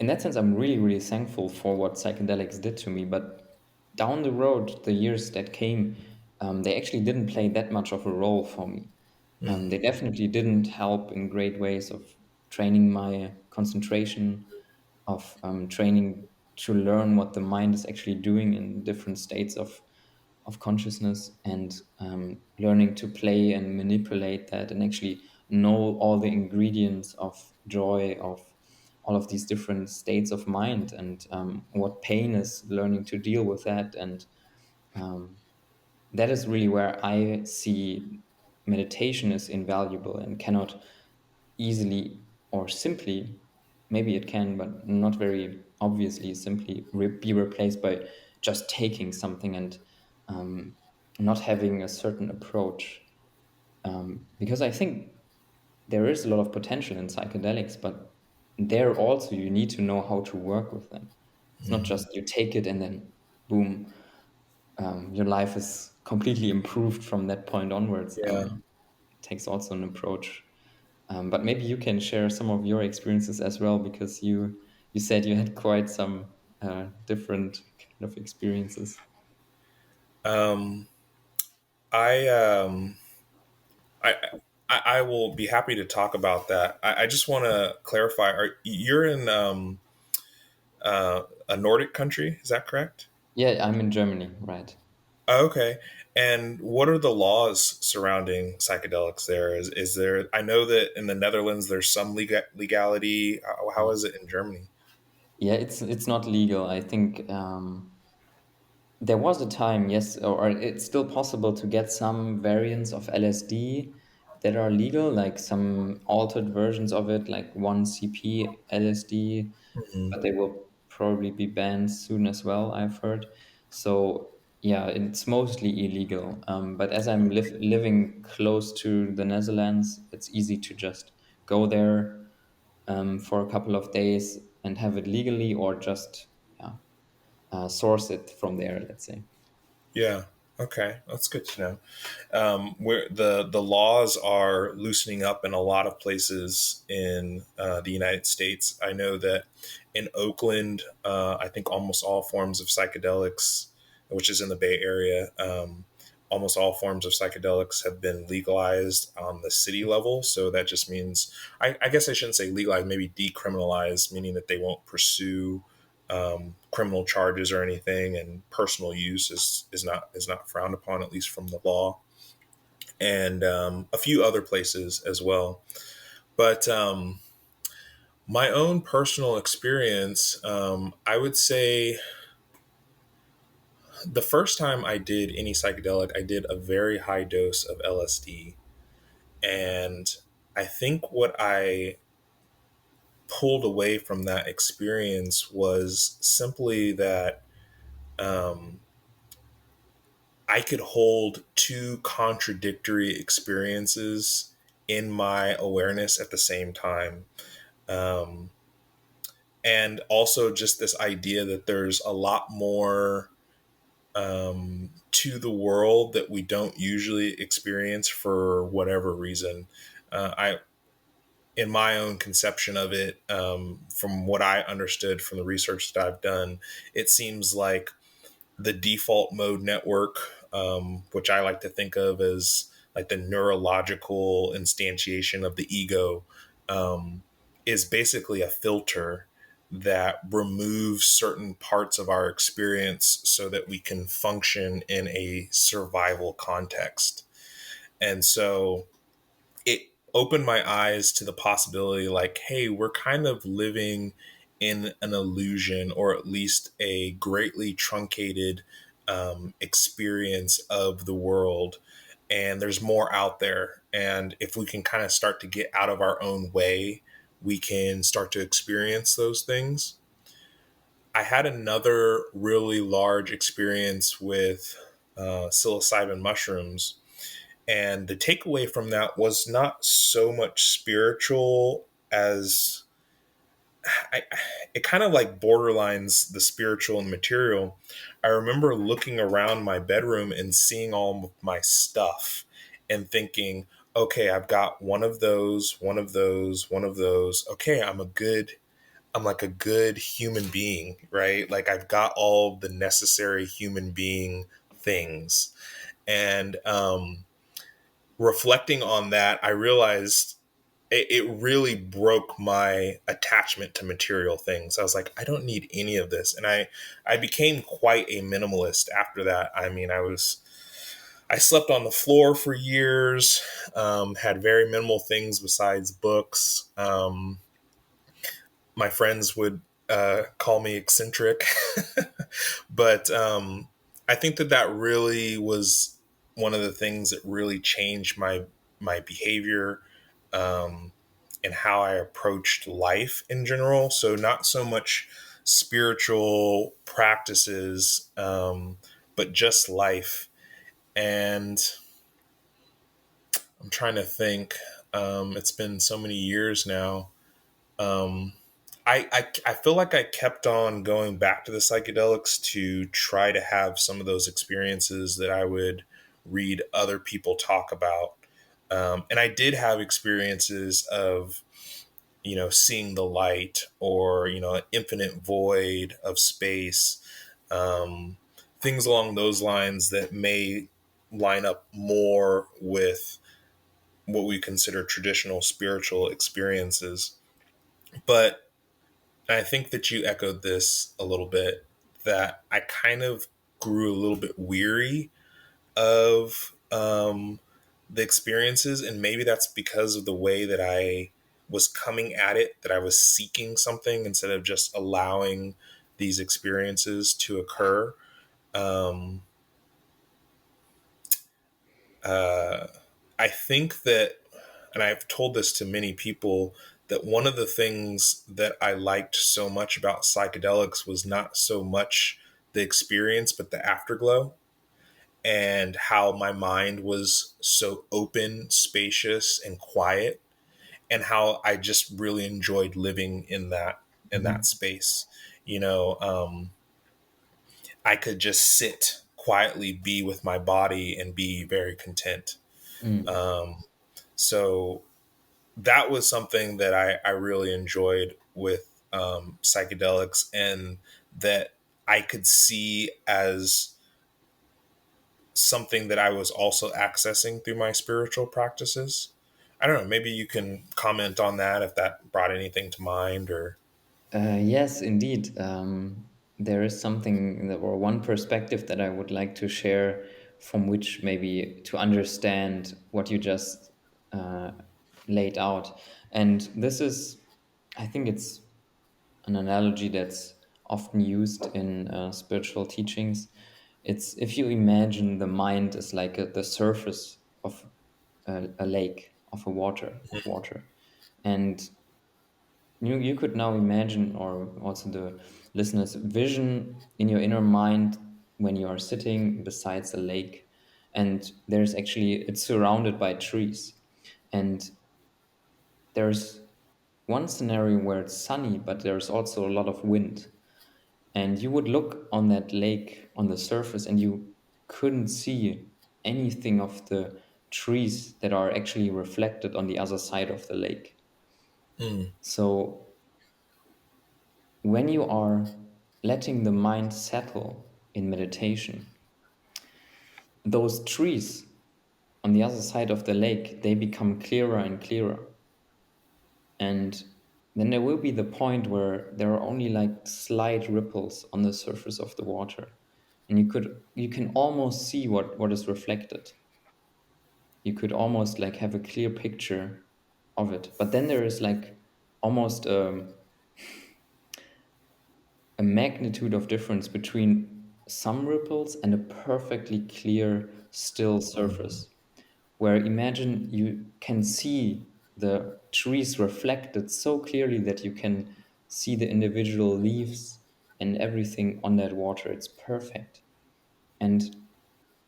in that sense, I'm really, really thankful for what psychedelics did to me. But down the road, the years that came, they actually didn't play that much of a role for me. They Mm-hmm. definitely didn't help in great ways of training my concentration, of training to learn what the mind is actually doing in different states of consciousness, and learning to play and manipulate that and actually know all the ingredients of joy, of all of these different states of mind, and what pain is, learning to deal with that. And um, that is really where I see meditation is invaluable and cannot easily or simply, maybe it can, but not very obviously, simply be replaced by just taking something and um, not having a certain approach. Because I think there is a lot of potential in psychedelics, but there also you need to know how to work with them. It's not Mm-hmm. just you take it and then boom, your life is completely improved from that point onwards. Yeah. It takes also an approach. But maybe you can share some of your experiences as well, because you said you had quite some different kind of experiences. Um, I um, I, I will be happy to talk about that. I just want to clarify. You're in a Nordic country? Is that correct? Yeah, I'm in Germany, right? Okay. And what are the laws surrounding psychedelics there? Is there? I know that in the Netherlands there's some legality. How is it in Germany? Yeah, it's not legal. I think there was a time, yes, or it's still possible to get some variants of LSD that are legal, like some altered versions of it, like 1 CP LSD, Hmm. but they will probably be banned soon as well, I've heard. So yeah, it's mostly illegal. But as I'm living close to the Netherlands, it's easy to just go there for a couple of days and have it legally, or just yeah, source it from there, let's say. Yeah. Okay, that's good to know. Where the laws are loosening up in a lot of places in the United States. I know that in Oakland, I think almost all forms of psychedelics, which is in the Bay Area, almost all forms of psychedelics have been legalized on the city level. So that just means, I guess I shouldn't say legalized, maybe decriminalized, meaning that they won't pursue criminal charges or anything, and personal use is not frowned upon, at least from the law, and a few other places as well. But my own personal experience, I would say the first time I did any psychedelic, I did a very high dose of LSD, and I think what I pulled away from that experience was simply that. Um, I could hold two contradictory experiences in my awareness at the same time. Um, and also just this idea that there's a lot more to the world that we don't usually experience for whatever reason. I, in my own conception of it, from what I understood from the research that I've done, it seems like the default mode network, which I like to think of as like the neurological instantiation of the ego, is basically a filter that removes certain parts of our experience so that we can function in a survival context. And so it opened my eyes to the possibility, like, hey, we're kind of living in an illusion, or at least a greatly truncated experience of the world, and there's more out there. And if we can kind of start to get out of our own way, we can start to experience those things. I had another really large experience with psilocybin mushrooms, and the takeaway from that was not so much spiritual as I, it kind of like borderlines the spiritual and material. I remember looking around my bedroom and seeing all of my stuff and thinking, okay, I've got one of those, one of those, one of those. Okay, I'm like a good human being, right? Like I've got all the necessary human being things. And reflecting on that, I realized it really broke my attachment to material things. I was like, I don't need any of this. And I became quite a minimalist after that. I mean, I slept on the floor for years, had very minimal things besides books. My friends would call me eccentric, but I think that that really was one of the things that really changed my behavior, um, and how I approached life in general. So not so much spiritual practices, but just life. And I'm trying to think. It's been so many years now. Um, I feel like I kept on going back to the psychedelics to try to have some of those experiences that I would read other people talk about. And I did have experiences of, seeing the light, or, an infinite void of space, um, things along those lines that may line up more with what we consider traditional spiritual experiences. But I think that you echoed this a little bit, that I kind of grew a little bit weary of the experiences. And maybe that's because of the way that I was coming at it, that I was seeking something instead of just allowing these experiences to occur. Um, uh, I think that, and I've told this to many people, that one of the things that I liked so much about psychedelics was not so much the experience, but the afterglow, and how my mind was so open, spacious, and quiet, and how I just really enjoyed living in that Mhm. space. You know, I could just sit quietly, be with my body, and be very content. Mm. So that was something that I really enjoyed with psychedelics, and that I could see as something that I was also accessing through my spiritual practices. I don't know. Maybe you can comment on that if that brought anything to mind, or. Yes, indeed. There is something that, or one perspective that I would like to share, from which maybe to understand what you just uh, laid out. And this is, I think it's an analogy that's often used in spiritual teachings. It's if you imagine the mind is like the surface of a lake, of a water, and you could now imagine, or also the listeners vision in your inner mind, when you are sitting besides a lake, and there's actually, it's surrounded by trees, and there's one scenario where it's sunny, but there's also a lot of wind, and you would look on that lake on the surface and you couldn't see anything of the trees that are actually reflected on the other side of the lake. Mm, So when you are letting the mind settle in meditation, those trees on the other side of the lake, they become clearer and clearer. And then there will be the point where there are only like slight ripples on the surface of the water. And you can almost see what is reflected. You could almost like have a clear picture of it. But then there is like almost a magnitude of difference between some ripples and a perfectly clear, still mm, surface. Where imagine you can see the trees reflected so clearly that you can see the individual leaves and everything on that water. It's perfect. And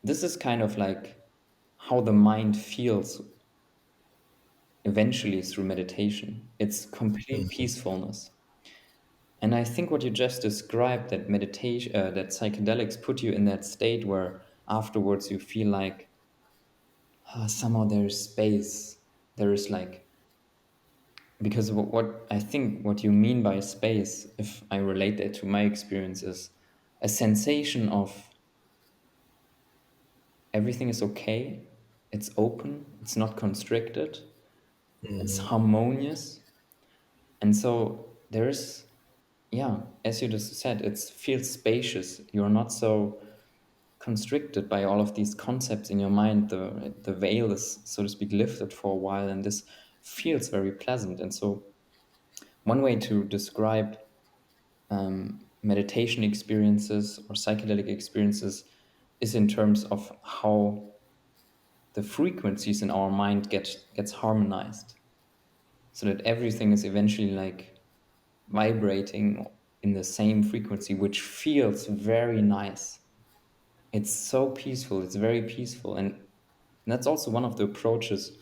this is kind of like how the mind feels eventually through meditation. It's complete mm, peacefulness. And I think what you just described, that meditation, that psychedelics put you in that state where afterwards you feel like, "Ah, somehow there's space. There is like because what I think what you mean by space, if I relate that to my experience, is a sensation of everything is okay, it's open, it's not constricted, it's Hmm. harmonious. And so there's, yeah, as you just said, it feels spacious. You're not so constricted by all of these concepts in your mind. The veil is, so to speak, lifted for a while, and this feels very pleasant. And so one way to describe meditation experiences or psychedelic experiences is in terms of how the frequencies in our mind gets harmonized, so that everything is eventually like vibrating in the same frequency, which feels very nice. It's so peaceful. It's very peaceful, and that's also one of the approaches,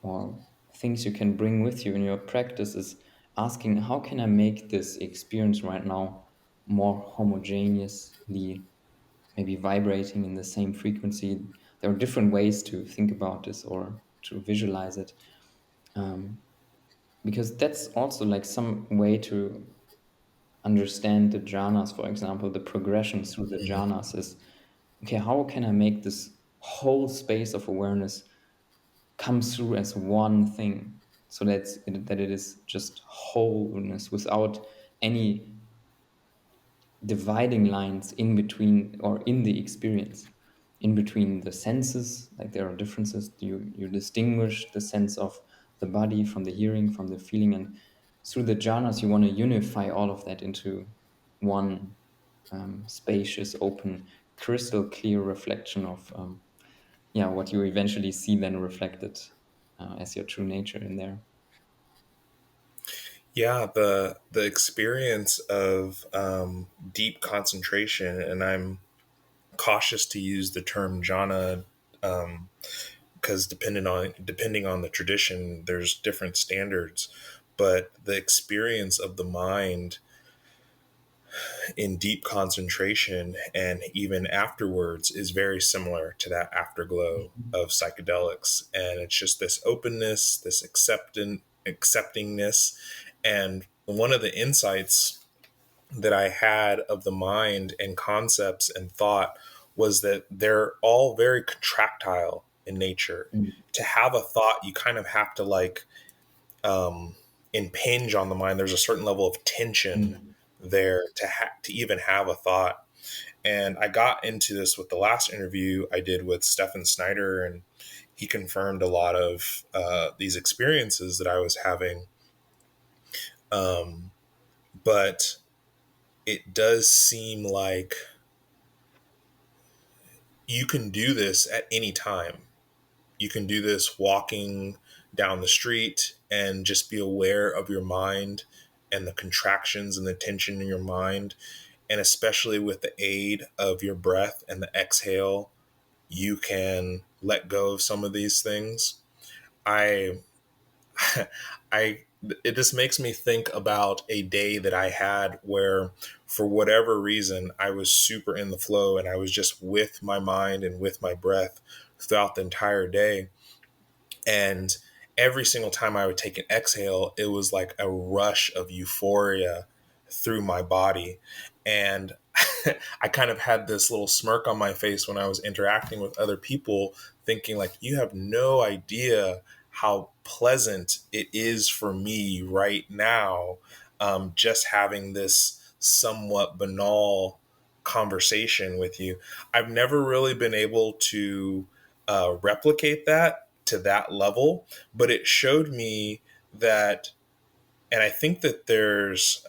or things you can bring with you in your practice, is asking, how can I make this experience right now more homogeneously, maybe vibrating in the same frequency? There are different ways to think about this or to visualize it, um, because that's also like some way to understand the jhanas. For example, the progression through the jhanas is, okay, how can I make this whole space of awareness come through as one thing, so that it is just wholeness without any dividing lines in between, or in the experience, in between the senses. Like there are differences. You distinguish the sense of the body from the hearing, from the feeling, and through the jhanas you want to unify all of that into one spacious, open, crystal clear reflection of, yeah, what you eventually see then reflected as your true nature in there. Yeah, the experience of deep concentration, and I'm cautious to use the term jhana, because depending on the tradition, there's different standards. But the experience of the mind in deep concentration and even afterwards is very similar to that afterglow of psychedelics, and it's just this openness, this acceptingness. And one of the insights that I had of the mind and concepts and thought was that they're all very contractile in nature. Mm, To have a thought, you kind of have to like impinge on the mind. There's a certain level of tension mm, there to even have a thought. And I got into this with the last interview I did with Stefan Snyder, and he confirmed a lot of these experiences that I was having. But it does seem like you can do this at any time. You can do this walking down the street and just be aware of your mind and the contractions and the tension in your mind. And especially with the aid of your breath and the exhale, you can let go of some of these things. I this makes me think about a day that I had where, for whatever reason, I was super in the flow and I was just with my mind and with my breath throughout the entire day. And every single time I would take an exhale, it was like a rush of euphoria through my body. And I kind of had this little smirk on my face when I was interacting with other people, thinking, like, you have no idea how pleasant it is for me right now, just having this somewhat banal conversation with you. I've never really been able to replicate that to that level, but it showed me that, and I think that there's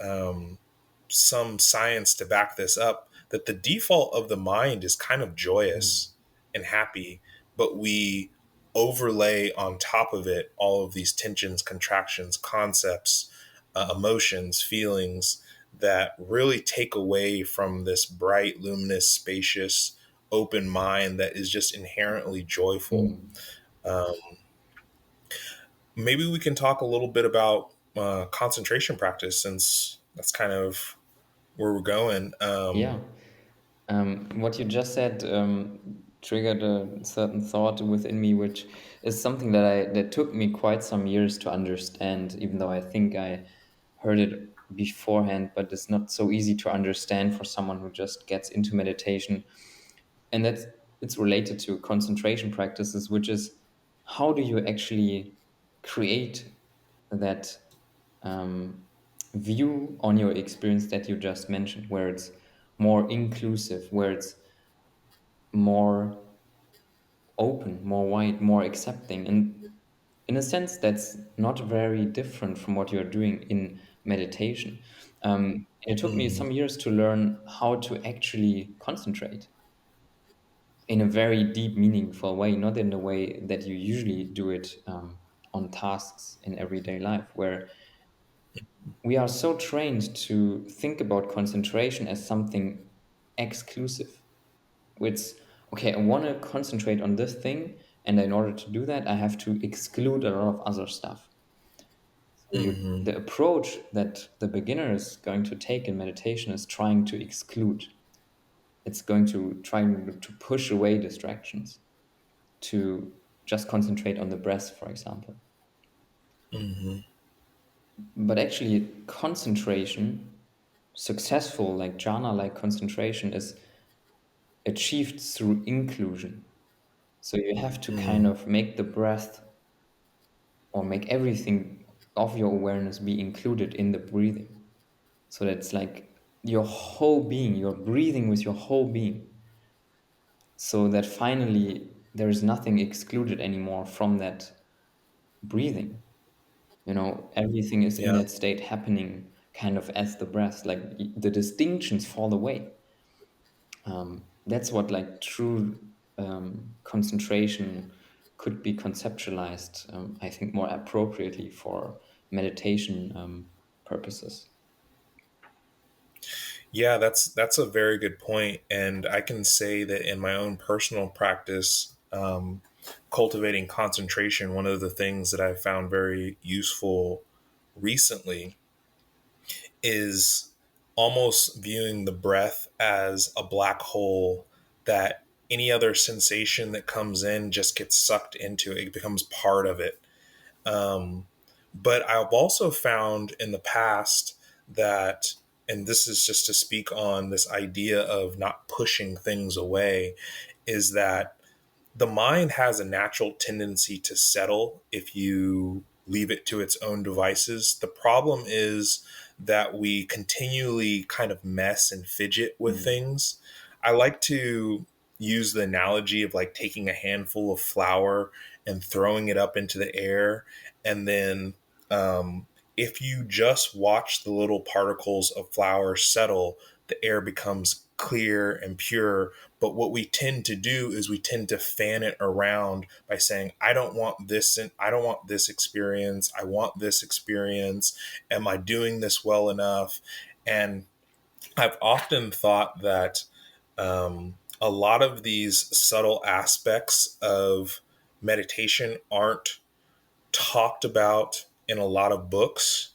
some science to back this up, that the default of the mind is kind of mm, joyous and happy, but we overlay on top of it all of these tensions, contractions, concepts, emotions, feelings that really take away from this bright, luminous, spacious, open mind that is just inherently joyful. mm. Um, Maybe we can talk a little bit about concentration practice, since that's kind of where we're going. Yeah. What you just said triggered a certain thought within me, which is something that took me quite some years to understand, even though I think I heard it beforehand, but it's not so easy to understand for someone who just gets into meditation. And it's related to concentration practices, which is how do you actually create that um, view on your experience that you just mentioned, where it's more inclusive, where it's more open, more wide, more accepting. And in a sense, that's not very different from what you're doing in meditation. It took me Mm, some years to learn how to actually concentrate in a very deep, meaningful way, not in the way that you usually do it on tasks in everyday life, where we are so trained to think about concentration as something exclusive. It's okay, I want to concentrate on this thing, and in order to do that, I have to exclude a lot of other stuff. So mhm, the approach that the beginner is going to take in meditation is trying to exclude. It's going to try to push away distractions, to just concentrate on the breath, for example. mhm, But actually, concentration, successful, like jhana like concentration, is achieved through inclusion. So you have to kind mm, of make the breath or make everything of your awareness be included in the breathing. So that's like your whole being, you're breathing with your whole being. So that finally there is nothing excluded anymore from that breathing. Everything is in yeah. that state happening kind of as the breath, like the distinctions fall away. That's what like true concentration could be conceptualized, I think, more appropriately for meditation purposes. Yeah, that's a very good point, and I can say that in my own personal practice, cultivating concentration, one of the things that I've found very useful recently is almost viewing the breath as a black hole that any other sensation that comes in just gets sucked into it. It becomes part of it. Um, but I've also found in the past that, and this is just to speak on this idea of not pushing things away, is that the mind has a natural tendency to settle if you leave it to its own devices. The problem is that we continually kind of mess and fidget with Mm. things. I like to use the analogy of like taking a handful of flour and throwing it up into the air. And then um, if you just watch the little particles of flour settle, the air becomes clear and pure. But what we tend to do is we tend to fan it around by saying, I don't want this, and I don't want this experience. I want this experience. Am I doing this well enough? And I've often thought that a lot of these subtle aspects of meditation aren't talked about in a lot of books.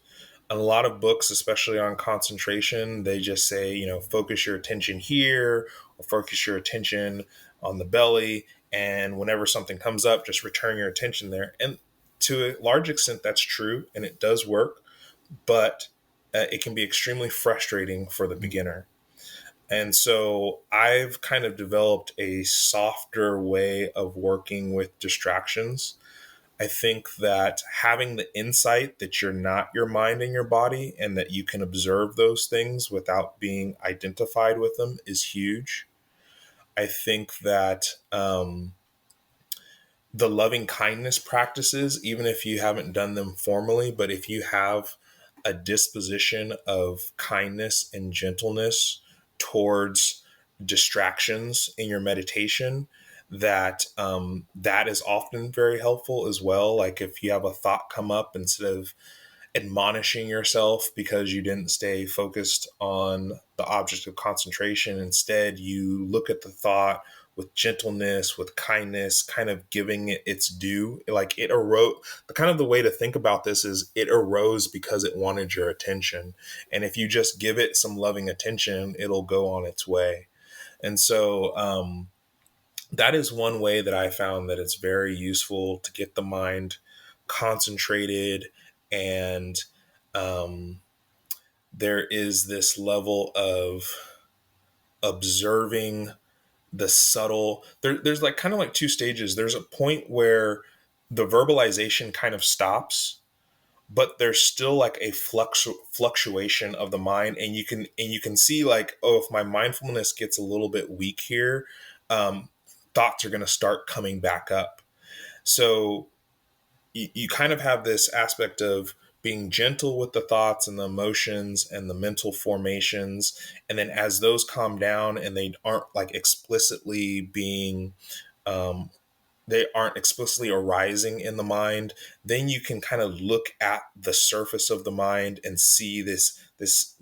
A lot of books, especially on concentration, they just say, focus your attention here or focus your attention on the belly. And whenever something comes up, just return your attention there. And to a large extent, that's true and it does work, but it can be extremely frustrating for the beginner. And so I've kind of developed a softer way of working with distractions. I think that having the insight that you're not your mind and your body and that you can observe those things without being identified with them is huge. I think that the loving kindness practices, even if you haven't done them formally, but if you have a disposition of kindness and gentleness towards distractions in your meditation, that is often very helpful as well. Like if you have a thought come up, instead of admonishing yourself because you didn't stay focused on the object of concentration. Instead, you look at the thought with gentleness, with kindness, kind of giving it its due. Like it arose, the kind of the way to think about this is it arose because it wanted your attention. And if you just give it some loving attention, it'll go on its way. And so, that is one way that I found that it's very useful to get the mind concentrated. And um, there is this level of observing the subtle there's like kind of like two stages. There's a point where the verbalization kind of stops, but there's still like a fluctuation of the mind, and you can see like, oh, if my mindfulness gets a little bit weak here, um, thoughts are going to start coming back up. So you kind of have this aspect of being gentle with the thoughts and the emotions and the mental formations, and then as those calm down and they aren't like explicitly being um, they aren't explicitly arising in the mind, then you can kind of look at the surface of the mind and see this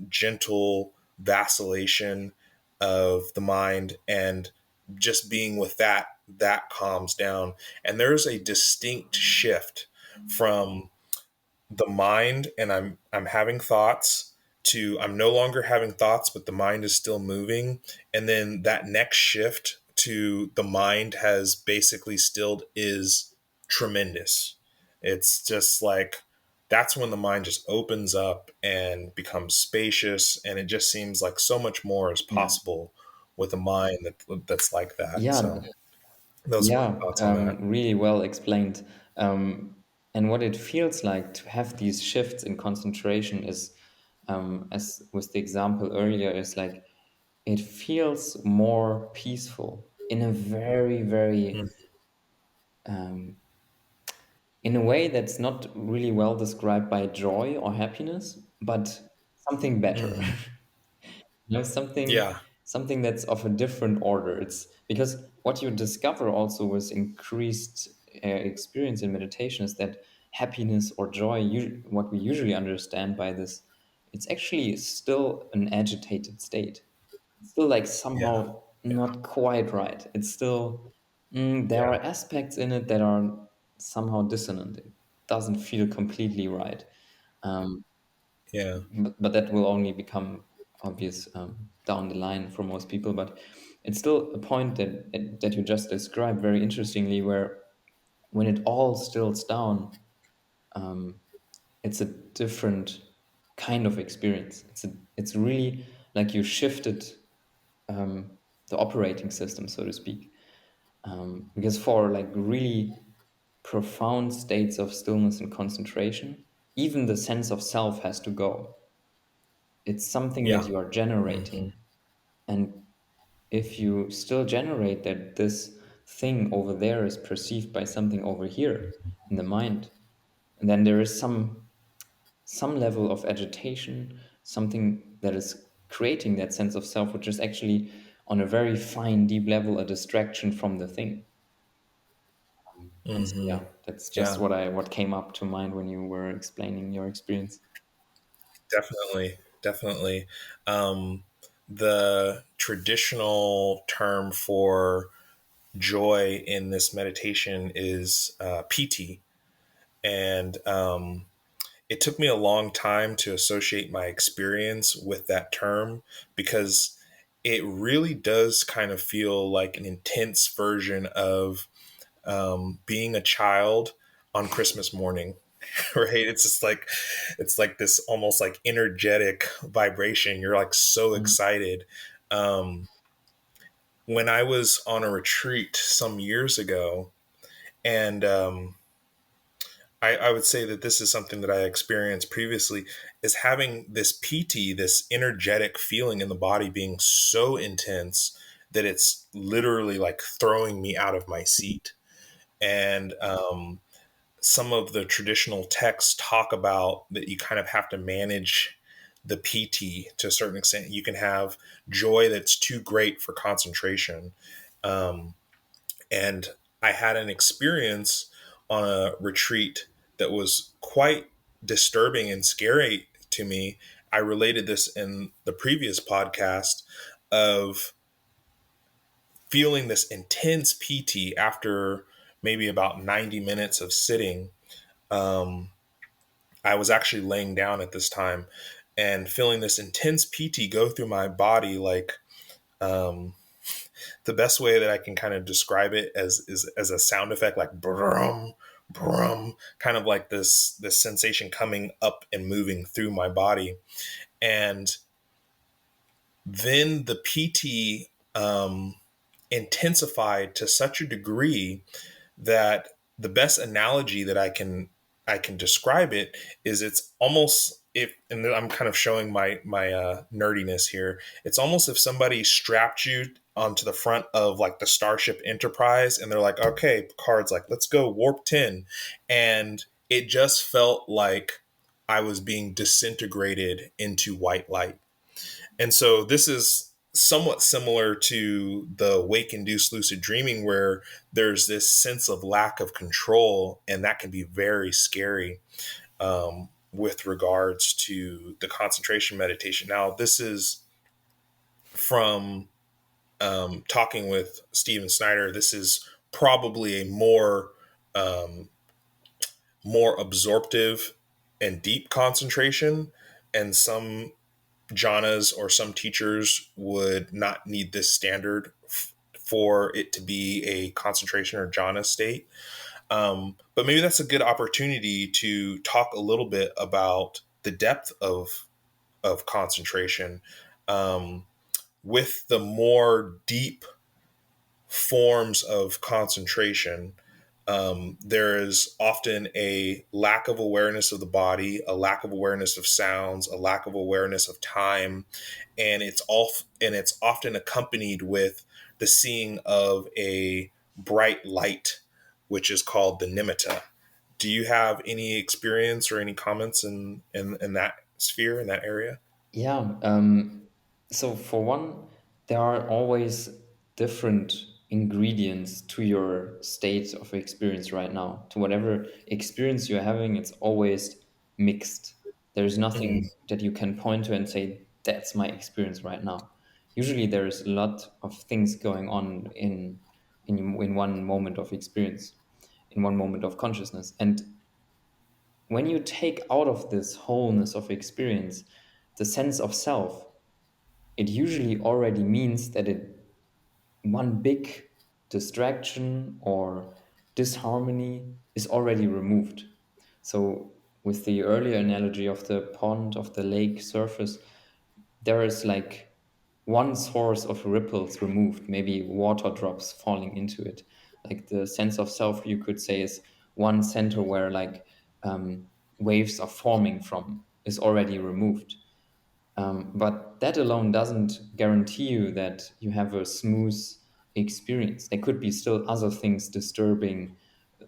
gentle vacillation of the mind, and just being with that calms down. And there's a distinct shift from the mind, and I'm having thoughts, to I'm no longer having thoughts but the mind is still moving, and then that next shift to the mind has basically stilled is tremendous. It's just like, that's when the mind just opens up and becomes spacious, and it just seems like so much more is Yeah. possible with a mind that's like that. Yeah, So those are my yeah, thoughts on that. really well explained. And what it feels like to have these shifts in concentration is, as with the example earlier, is like it feels more peaceful in a very, very, Mm, um, in a way that's not really well described by joy or happiness, but something better. mhm. Something Yeah, something that's of a different order. It's because what you discover also with increased experience in meditation is that happiness or joy, what we usually understand by this, it's actually still an agitated state. It's still like yeah, somehow not quite right. It's still, there yeah, are aspects in it that are somehow dissonant. It doesn't feel completely right. Um, yeah, but that will only become obvious down the line for most people. But it's still a point that you just described very interestingly, where when it all stills down, um, it's a different kind of experience. It's really like you shifted um, the operating system, so to speak. Because for like really profound states of stillness and concentration, even the sense of self has to go. It's something that yeah. you are Hmm. generating. And if you still generate that this thing over there is perceived by something over here in the mind, and then there is some level of agitation, something that is creating that sense of self, which is actually on a very fine, deep level, a distraction from the thing. And so, Hmm. yeah, that's just Yeah, what came up to mind when you were explaining your experience. definitely, definitely. Um, the traditional term for joy in this meditation is piti, and it took me a long time to associate my experience with that term, because it really does kind of feel like an intense version of being a child on Christmas morning. Right? It's just like, it's like this almost like energetic vibration. You're like so Mm. excited. Um, when I was on a retreat some years ago, and I would say that this is something that I experienced previously, is having this PT, this energetic feeling in the body being so intense that it's literally like throwing me out of my seat. And some of the traditional texts talk about that you kind of have to manage the PT to a certain extent. You can have joy that's too great for concentration. Um, and I had an experience on a retreat that was quite disturbing and scary to me. I related this in the previous podcast of feeling this intense PT after maybe about 90 minutes of sitting. Um, I was actually laying down at this time and feeling this intense PT go through my body, like, um, The best way that I can kind of describe it is as a sound effect, like brum, brum, kind of like this sensation coming up and moving through my body. And then the PT intensified to such a degree that the best analogy that I can describe it is it's almost if, and I'm kind of showing my nerdiness here. It's almost if somebody strapped you onto the front of like the Starship Enterprise and they're like, okay, Picard's like, let's go warp 10. And it just felt like I was being disintegrated into white light. And so this is somewhat similar to the wake induced lucid dreaming, where there's this sense of lack of control, and that can be very scary with regards to the concentration meditation. Now, this is from talking with Steven Snyder. This is probably a more absorptive and deep concentration, and some jhanas or some teachers would not need this standard for it to be a concentration or jhana state. But maybe that's a good opportunity to talk a little bit about the depth of concentration with the more deep forms of concentration. There is often a lack of awareness of the body, a lack of awareness of sounds, a lack of awareness of time, and it's often accompanied with the seeing of a bright light, which is called the nimitta. Do you have any experience or any comments in that sphere, in that area? Yeah. So for one, there are always different ingredients to your state of experience right now. To whatever experience you're having, it's always mixed. There's Mm-hmm. nothing that you can point to and say, that's my experience right now. Usually there's a lot of things going on in one moment of experience, in one moment of consciousness. And when you take out of this wholeness of experience the sense of self, it usually already means that one big distraction or disharmony is already removed. So, with the earlier analogy of the pond, of the lake surface, there is like one source of ripples removed, maybe water drops falling into it. Like the sense of self, you could say, is one center where like waves are forming from, is already removed. But that alone doesn't guarantee you that you have a smooth experience. There could be still other things disturbing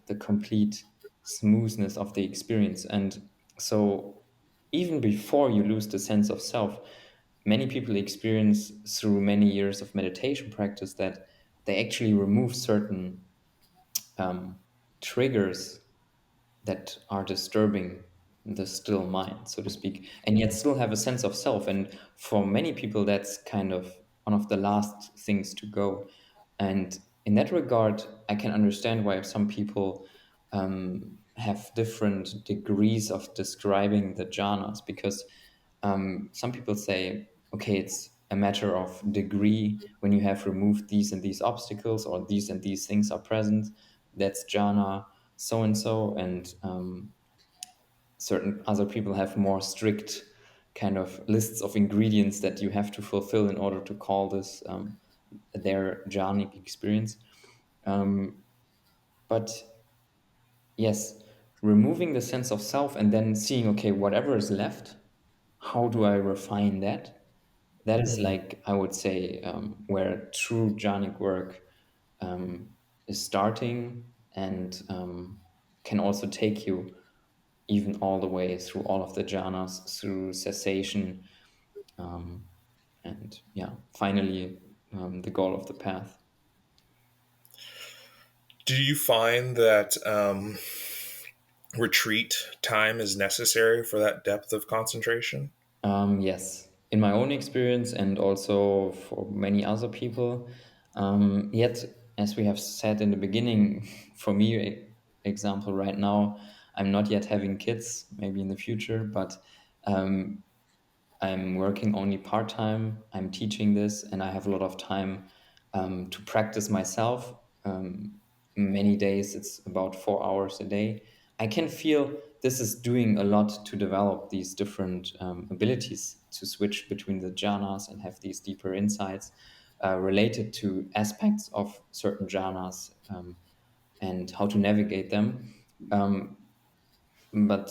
the complete smoothness of the experience. And so, even before you lose the sense of self, many people experience through many years of meditation practice that they actually remove certain um, triggers that are disturbing the still mind, so to speak, and yet still have a sense of self. And for many people, that's kind of one of the last things to go. And in that regard, I can understand why some people have different degrees of describing the jhanas, because some people say, okay, it's a matter of degree. When you have removed these and these obstacles, or these and these things are present, that's jhana so and so. And certain other people have more strict kind of lists of ingredients that you have to fulfill in order to call this their jhanic experience. Um, but yes, removing the sense of self and then seeing, okay, whatever is left, how do I refine that? That is Mm-hmm. like, I would say, where true jhanic work is starting, and can also take you even all the way through all of the jhanas, through cessation, um, and yeah, finally, the goal of the path. Do you find that retreat time is necessary for that depth of concentration? Yes, in my own experience and also for many other people. Yet, as we have said in the beginning, for me, example, right now, I'm not yet having kids, maybe in the future, but um, I'm working only part time. I'm teaching this, and I have a lot of time to practice myself. Many days it's about 4 hours a day. I can feel this is doing a lot to develop these different abilities to switch between the jhanas and have these deeper insights related to aspects of certain jhanas, and how to navigate them. Um, but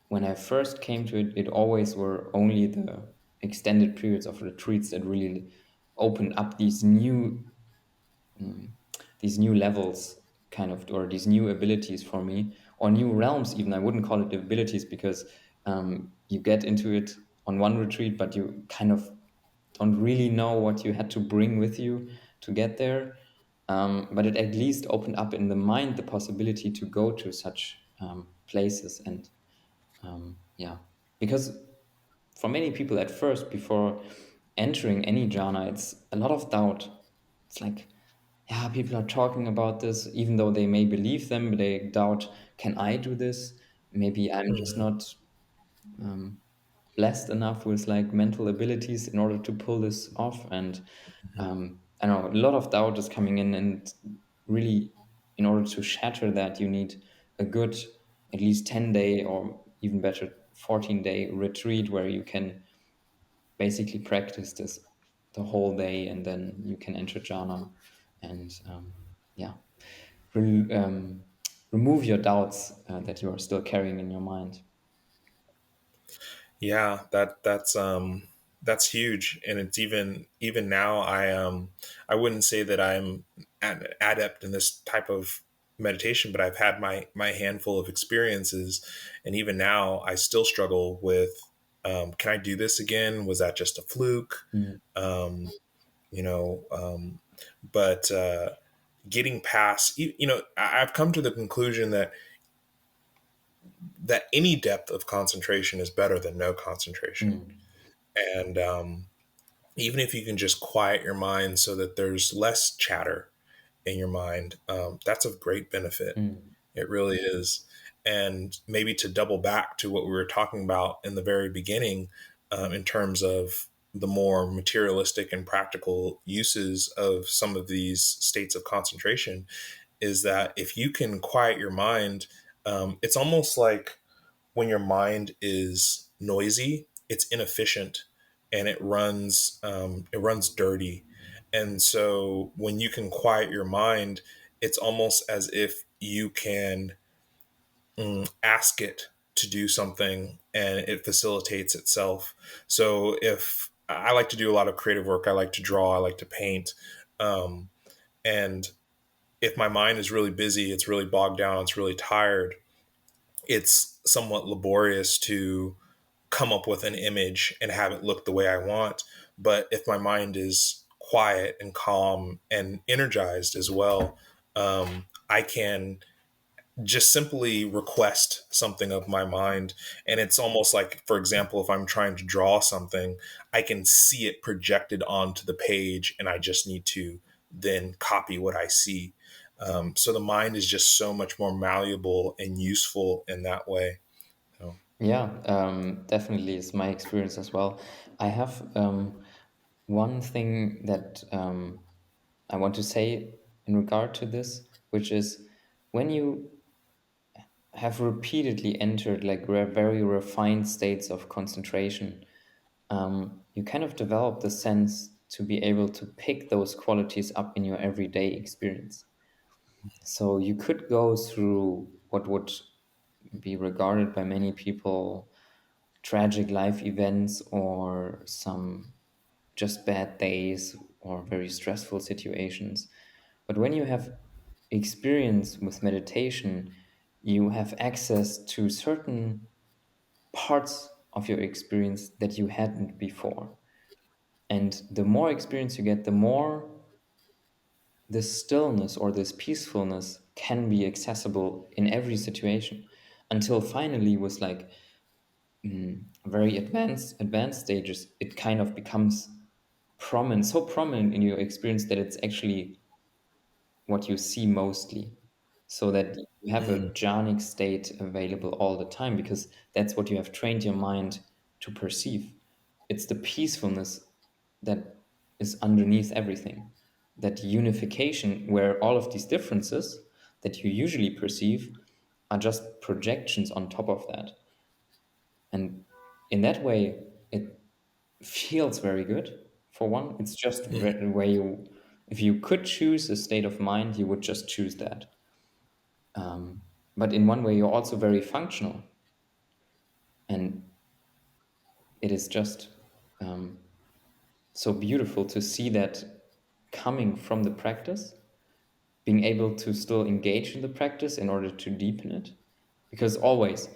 when I first came to it, it always were only the extended periods of retreats that really opened up these new levels, kind of, or these new abilities for me, or new realms even. I wouldn't call it abilities, because you get into it on one retreat, but you kind of don't really know what you had to bring with you to get there. But it at least opened up in the mind the possibility to go to such places. And yeah, because for many people at first, before entering any jhana, it's a lot of doubt. It's like, yeah, people are talking about this, even though they may believe them, but they doubt, can I do this? Maybe I'm just Mhm. not um, blessed enough with like mental abilities in order to pull this off. And I don't know, a lot of doubt is coming in, and really, in order to shatter that, you need a good, at least 10-day, or even better, 14-day retreat where you can basically practice this the whole day, and then you can enter jhana and yeah, re- um, remove your doubts that you are still carrying in your mind. Yeah, that's huge, and it's even now. I wouldn't say that I'm an adept in this type of meditation, but I've had my handful of experiences, and even now I still struggle with. Can I do this again? Was that just a fluke? Mm, Um, you know, but getting past, I've come to the conclusion that any depth of concentration is better than no concentration, mm, and even if you can just quiet your mind so that there's less chatter in your mind, that's of great benefit. mm, It really is. And maybe to double back to what we were talking about in the very beginning, in terms of the more materialistic and practical uses of some of these states of concentration, is that if you can quiet your mind, it's almost like when your mind is noisy, it's inefficient and it runs dirty. And so when you can quiet your mind, it's almost as if you can ask it to do something and it facilitates itself. So if I like to do a lot of creative work, I like to draw, I like to paint, um, and if my mind is really busy, it's really bogged down, it's really tired, it's somewhat laborious to come up with an image and have it look the way I want. But if my mind is quiet and calm and energized as well, I can just simply request something of my mind. And it's almost like, for example, if I'm trying to draw something, I can see it projected onto the page and I just need to then copy what I see. So the mind is just so much more malleable and useful in that way. So, yeah, definitely is my experience as well. I have one thing that I want to say in regard to this, which is, when you have repeatedly entered like very refined states of concentration, you kind of develop the sense to be able to pick those qualities up in your everyday experience. So you could go through what would be regarded by many people tragic life events, or some just bad days, or very stressful situations. But when you have experience with meditation, you have access to certain parts of your experience that you hadn't before. And the more experience you get, the more this stillness or this peacefulness can be accessible in every situation, until finally, with like very advanced stages, it kind of becomes prominent, so prominent in your experience that it's actually what you see mostly, so that you have a mm, jhanic state available all the time, because that's what you have trained your mind to perceive. It's the peacefulness that is underneath everything. that unification where all of these differences that you usually perceive are just projections on top of that. And in that way, it feels very good. For one, it's just Mhm. where you, if you could choose a state of mind, you would just choose that. But in one way, you're also very functional, and it is just um, so beautiful to see that coming from the practice, being able to still engage in the practice in order to deepen it. Because always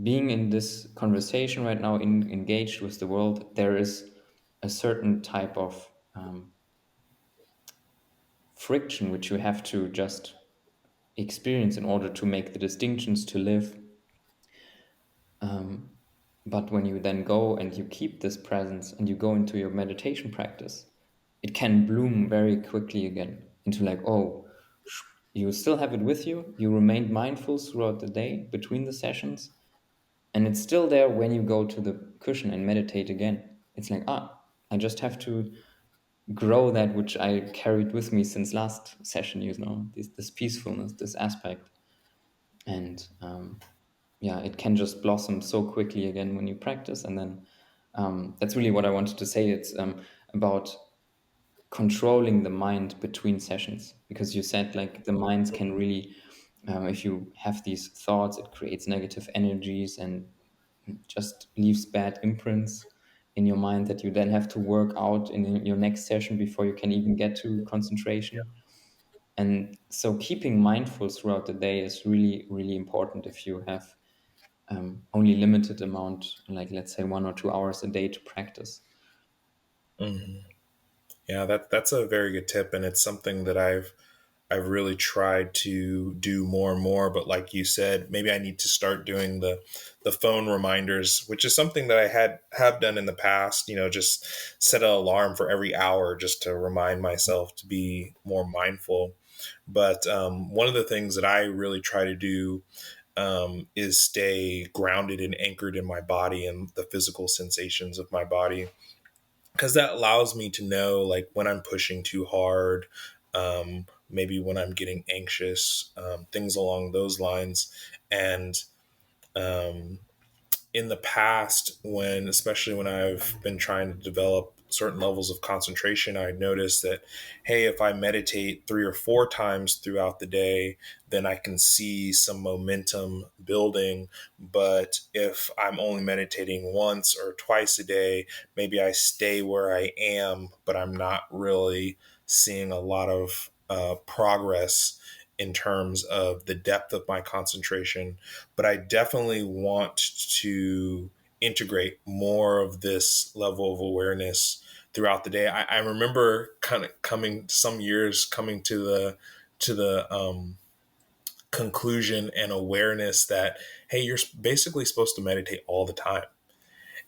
being in this conversation right now, engaged with the world, there is a certain type of friction which you have to just experience in order to make the distinctions to live. But when you then go and you keep this presence and you go into your meditation practice, it can bloom very quickly again into like, oh, you still have it with you. You remained mindful throughout the day between the sessions, and it's still there when you go to the cushion and meditate again. It's like, I just have to grow that which I carried with me since last session, this peacefulness, this aspect. And yeah, it can just blossom so quickly again when you practice. And then that's really what I wanted to say. It's about controlling the mind between sessions, because you said like the minds can really, if you have these thoughts, it creates negative energies and just leaves bad imprints in your mind that you then have to work out in your next session before you can even get to concentration. And so keeping mindful throughout the day is really, really important if you have only limited amount, like let's say 1 or 2 hours a day to practice. Mhm. Yeah, that's a very good tip, and it's something that I've really tried to do more and more. But like you said, maybe I need to start doing the phone reminders, which is something that I have done in the past. You know, just set an alarm for every hour just to remind myself to be more mindful. But one of the things that I really try to do is stay grounded and anchored in my body and the physical sensations of my body, because that allows me to know like when I'm pushing too hard, maybe when I'm getting anxious, things along those lines. And um, in the past, when especially when I've been trying to develop certain levels of concentration, I noticed that, hey, if I meditate 3 or 4 times throughout the day, then I can see some momentum building. But if I'm only meditating once or twice a day, maybe I stay where I am, but I'm not really seeing a lot of progress in terms of the depth of my concentration. But I definitely want to integrate more of this level of awareness throughout the day. I remember kind of coming some years coming to the conclusion and awareness that, hey, you're basically supposed to meditate all the time.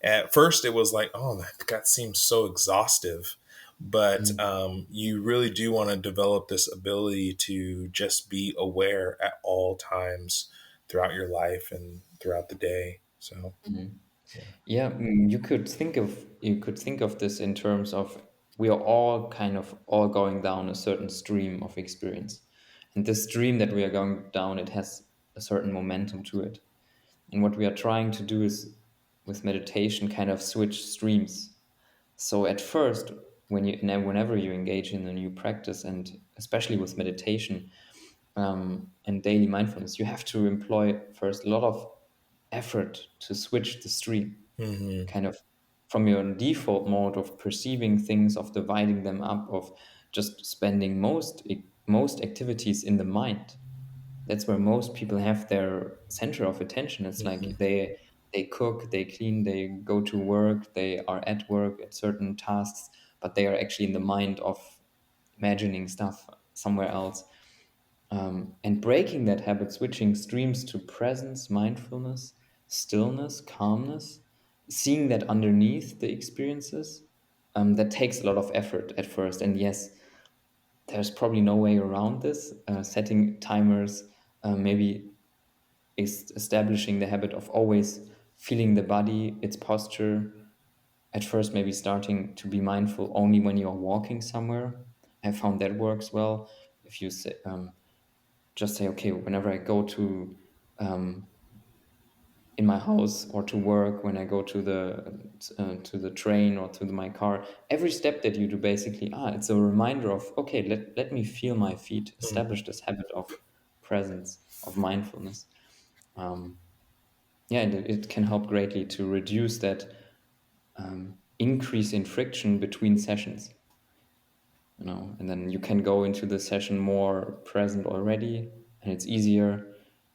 At first, it was like, oh, that seems so exhaustive. But Mm. you really do want to develop this ability to just be aware at all times throughout your life and throughout the day. So, Mhm. yeah. Yeah, you could think of this in terms of we are all kind of all going down a certain stream of experience. And this stream that we are going down, it has a certain momentum to it. And what we are trying to do is with meditation kind of switch streams. So at first, whenever you engage in a new practice, and especially with meditation and daily mindfulness, you have to employ first a lot of effort to switch the stream, Hmm. kind of from your default mode of perceiving things, of dividing them up, of just spending most activities in the mind. That's where most people have their center of attention. It's like Hmm. they cook, they clean, they go to work, they are at work at certain tasks, but they are actually in the mind of imagining stuff somewhere else. And breaking that habit, switching streams to presence, mindfulness, stillness, calmness, seeing that underneath the experiences, that takes a lot of effort at first. And yes, there's probably no way around this. Setting timers, maybe is establishing the habit of always feeling the body, its posture. At first, maybe starting to be mindful only when you're walking somewhere. I found that works well. If you say, just say, okay, whenever I go um, in my house or to work, when I go to the train or to my car, every step that you do basically, it's a reminder of, okay, let me feel my feet, Mm. establish this habit of presence, of mindfulness. Um, yeah, and it can help greatly to reduce that increase in friction between sessions, and then you can go into the session more present already, and it's easier.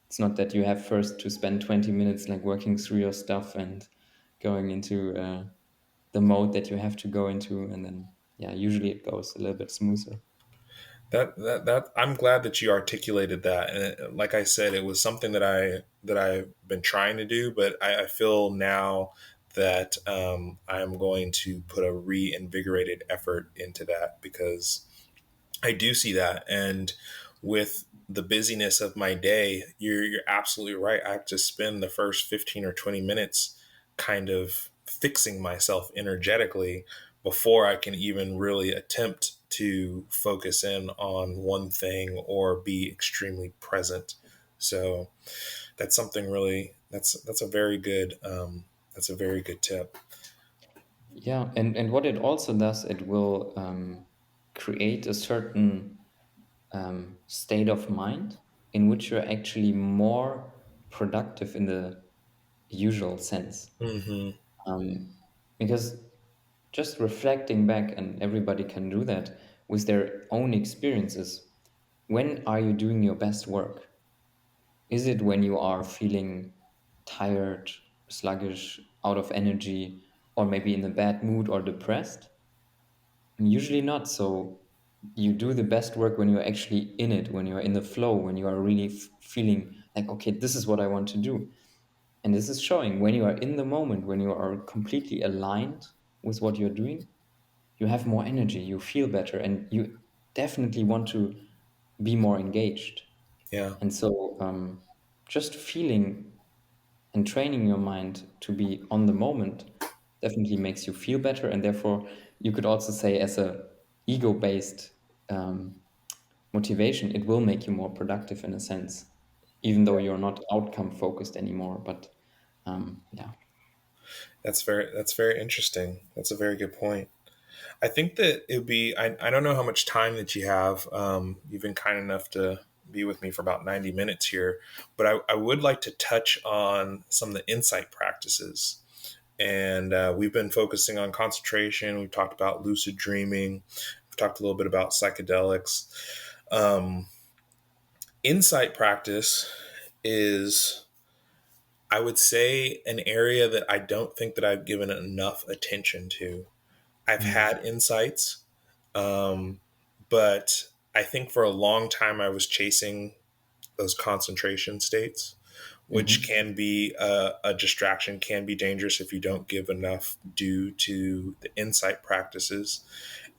It's not that you have first to spend 20 minutes like working through your stuff and going into the mode that you have to go into, and then yeah, usually it goes a little bit smoother. That I'm glad that you articulated that. And like I said, it was something that I've been trying to do, but I feel now that I'm going to put a reinvigorated effort into that because I do see that. And with the busyness of my day, you're absolutely right. I have to spend the first 15 or 20 minutes kind of fixing myself energetically before I can even really attempt to focus in on one thing or be extremely present. So that's something really that's a very good that's a very good tip. Yeah, and what it also does, it will create a certain state of mind in which you're actually more productive in the usual sense. Hmm. Um, because just reflecting back, and everybody can do that with their own experiences. When are you doing your best work? Is it when you are feeling tired, sluggish, out of energy, or maybe in a bad mood or depressed? And usually not. So you do the best work when you're actually in it, when you're in the flow, when you are really feeling like, okay, this is what I want to do. And this is showing when you are in the moment, when you are completely aligned with what you're doing, you have more energy, you feel better, and you definitely want to be more engaged. Yeah. And so, just feeling and training your mind to be on the moment definitely makes you feel better. And therefore, you could also say, as a ego-based um, motivation, it will make you more productive in a sense, even though you're not outcome focused anymore. But yeah. That's very interesting. That's a very good point. I think that it would be, I don't know how much time that you have. You've been kind enough to be with me for about 90 minutes here, but I would like to touch on some of the insight practices. And we've been focusing on concentration. We've talked about lucid dreaming. We've talked a little bit about psychedelics. Um, Insight practice is, I would say, an area that I don't think that I've given enough attention to. I've Mm. had insights, um, but I think for a long time I was chasing those concentration states, which Hmm. can be a distraction, can be dangerous if you don't give enough due to the insight practices.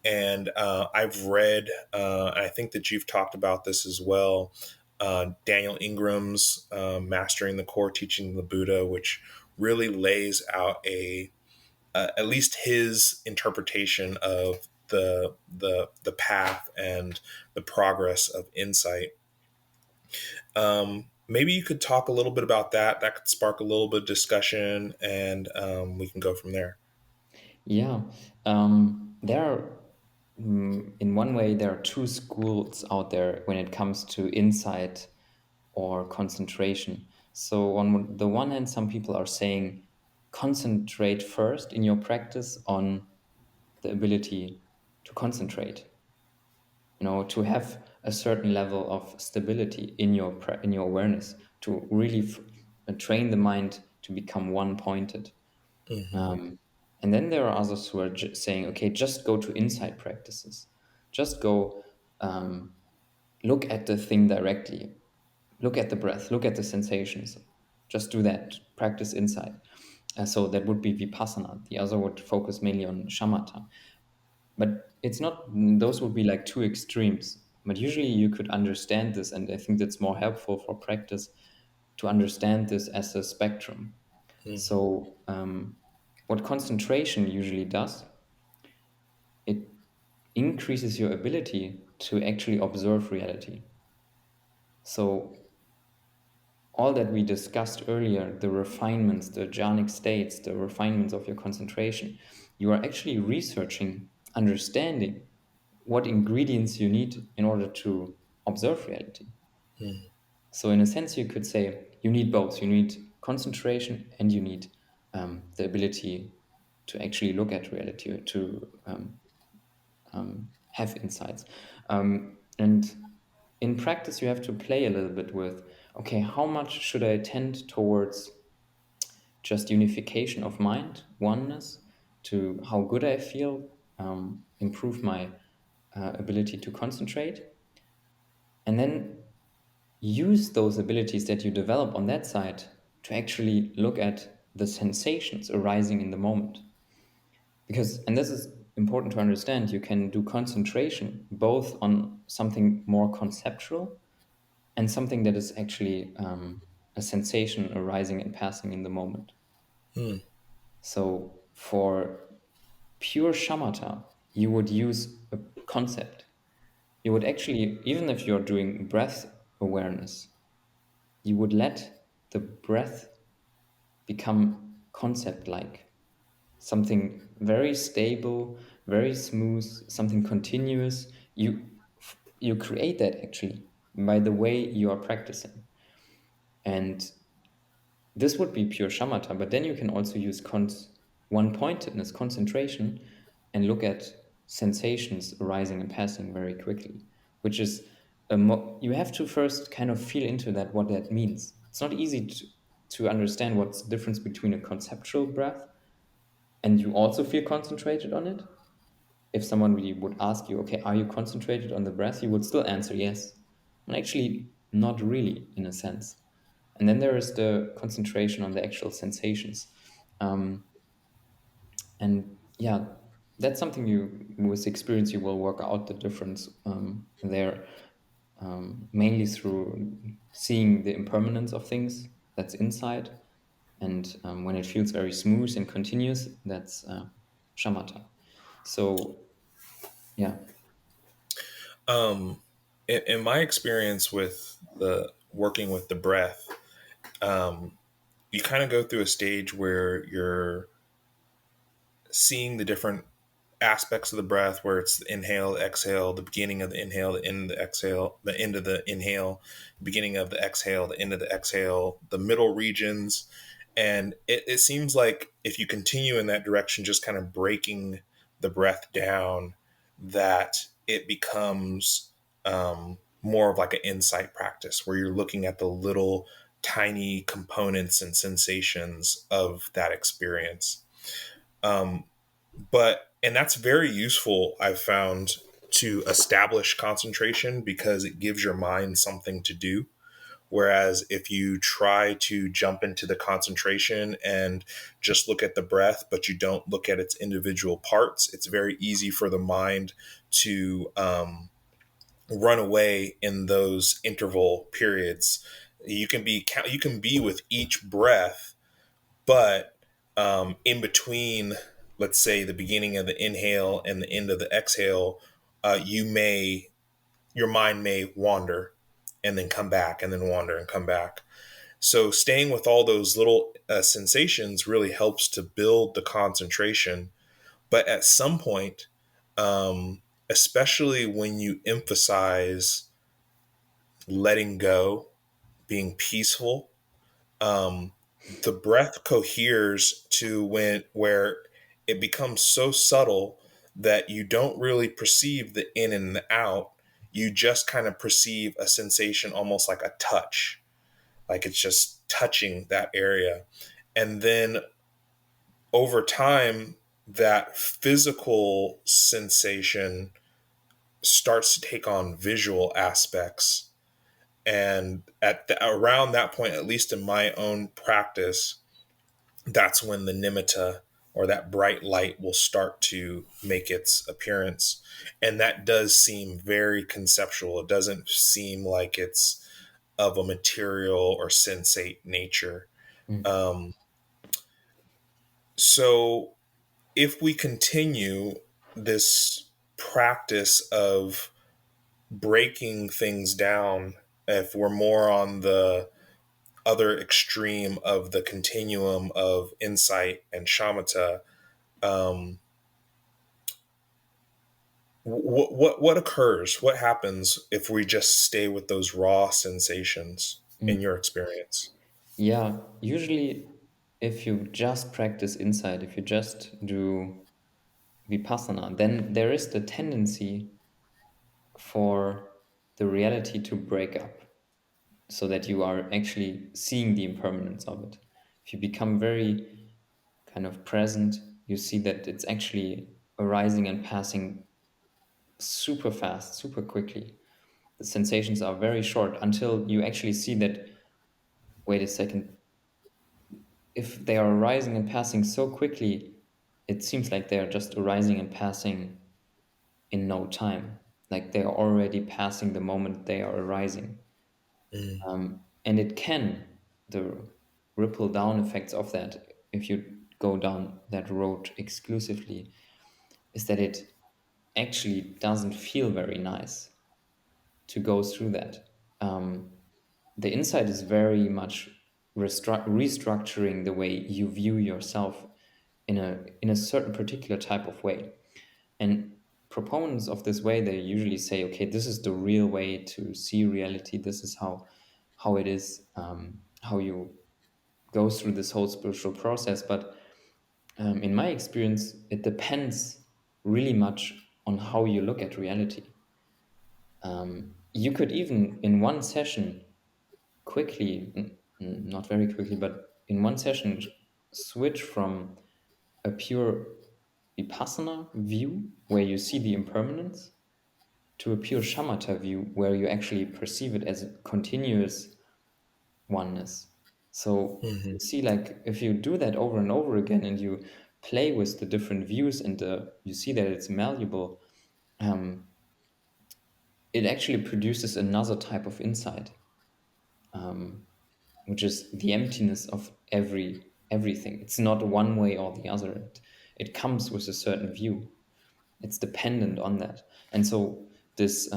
And I've read, and I think that you've talked about this as well, Daniel Ingram's Mastering the Core Teaching of the Buddha, which really lays out at least his interpretation of the path and the progress of insight. Maybe you could talk a little bit about that. That could spark a little bit of discussion, and we can go from there. Yeah. There are, in one way, there are two schools out there when it comes to insight or concentration. So, on the one hand, some people are saying concentrate first in your practice on the ability to concentrate, to have a certain level of stability in your in your awareness, to really train the mind to become one pointed. Hmm. um, and then there are others who are saying, okay, just go to insight practices, just go, look at the thing directly, look at the breath, look at the sensations, just do that, practice insight. So that would be vipassana. The other would focus mainly on shamatha. But it's not, those would be like two extremes. But usually you could understand this, and I think that's more helpful for practice, to understand this as a spectrum. Hmm. So, what concentration usually does, it increases your ability to actually observe reality. So all that we discussed earlier, the refinements, the jhanic states, the refinements of your concentration, you are actually researching, understanding what ingredients you need in order to observe reality. Mm. So, in a sense, you could say you need both. You need concentration and you need the ability to actually look at reality, to have insights. And in practice, you have to play a little bit with, okay, how much should I tend towards just unification of mind, oneness, to how good I feel, improve my ability to concentrate, and then use those abilities that you develop on that side to actually look at the sensations arising in the moment. Because, and this is important to understand, you can do concentration both on something more conceptual and something that is actually a sensation arising and passing in the moment. Mm. So for pure shamatha, you would use a concept. You would actually, even if you're doing breath awareness, you would let the breath become concept like, something very stable, very smooth, something continuous. You create that actually by the way you are practicing. And this would be pure shamatha, but then you can also use one pointedness, concentration, and look at sensations arising and passing very quickly, which is you have to first kind of feel into that, what that means. It's not easy to understand what's the difference between a conceptual breath and you also feel concentrated on it. If someone really would ask you, okay, are you concentrated on the breath? You would still answer yes. And actually, not really, in a sense. And then there is the concentration on the actual sensations. Um, and yeah, that's something you, with experience, you will work out the difference there, mainly through seeing the impermanence of things that's inside. And when it feels very smooth and continuous, that's shamatha. So, yeah. Um, in my experience with the working with the breath, you kind of go through a stage where you're seeing the different aspects of the breath, where it's the inhale, exhale, the beginning of the inhale, the end of the exhale, the end of the inhale, beginning of the exhale, the end of the exhale, the middle regions. And it seems like if you continue in that direction, just kind of breaking the breath down, that it becomes more of like an insight practice where you're looking at the little tiny components and sensations of that experience. Um, and that's very useful, I've found, to establish concentration because it gives your mind something to do. Whereas if you try to jump into the concentration and just look at the breath, but you don't look at its individual parts, it's very easy for the mind to run away in those interval periods. You can be with each breath, but in between, let's say the beginning of the inhale and the end of the exhale, your mind may wander and then come back and then wander and come back. So staying with all those little sensations really helps to build the concentration. But at some point, especially when you emphasize letting go, being peaceful, um, the breath coheres to when where it becomes so subtle that you don't really perceive the in and the out. You just kind of perceive a sensation almost like a touch, like it's just touching that area. And then over time, that physical sensation starts to take on visual aspects. And around that point, at least in my own practice, that's when the nimitta, or that bright light, will start to make its appearance. And that does seem very conceptual. It doesn't seem like it's of a material or sensate nature. Mm. Um, so if we continue this practice of breaking things down, if we're more on the other extreme of the continuum of insight and shamatha, um, what occurs? What happens if we just stay with those raw sensations Mm. in your experience? Yeah, usually if you just practice insight, if you just do vipassana, then there is the tendency for the reality to break up so that you are actually seeing the impermanence of it. If you become very kind of present, you see that it's actually arising and passing super fast, super quickly. The sensations are very short until you actually see that, wait a second, if they are arising and passing so quickly, it seems like they are just arising and passing in no time. Like they are already passing the moment they are arising. Mm, And it can, the ripple down effects of that, if you go down that road exclusively, is that it actually doesn't feel very nice to go through that. Um, the insight is very much restructuring the way you view yourself in a certain particular type of way. And proponents of this way, they usually say, okay, this is the real way to see reality. This is how it is, how you go through this whole spiritual process. But in my experience, it depends really much on how you look at reality. You could even in one session quickly, not very quickly, but in one session, switch from a pure vipassana view where you see the impermanence to a pure shamatha view where you actually perceive it as a continuous oneness. So mhm, you see, like if you do that over and over again and you play with the different views and you see that it's malleable, um, it actually produces another type of insight, which is the emptiness of everything. It's not one way or the other. It comes with a certain view. It's dependent on that. And so this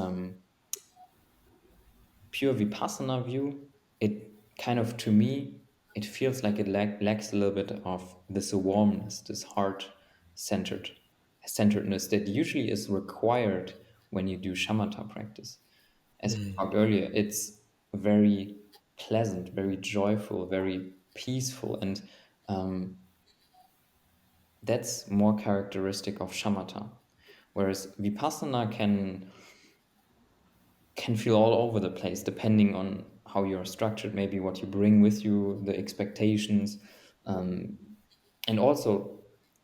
pure vipassana view, it kind of, to me, it feels like it lacks a little bit of this warmness, this heart centered centeredness that usually is required when you do shamatha practice. As we mm. talked earlier, it's very pleasant, very joyful, very peaceful, and um, that's more characteristic of shamatha. Whereas vipassana can feel all over the place depending on how you're structured, maybe what you bring with you, the expectations, um, and also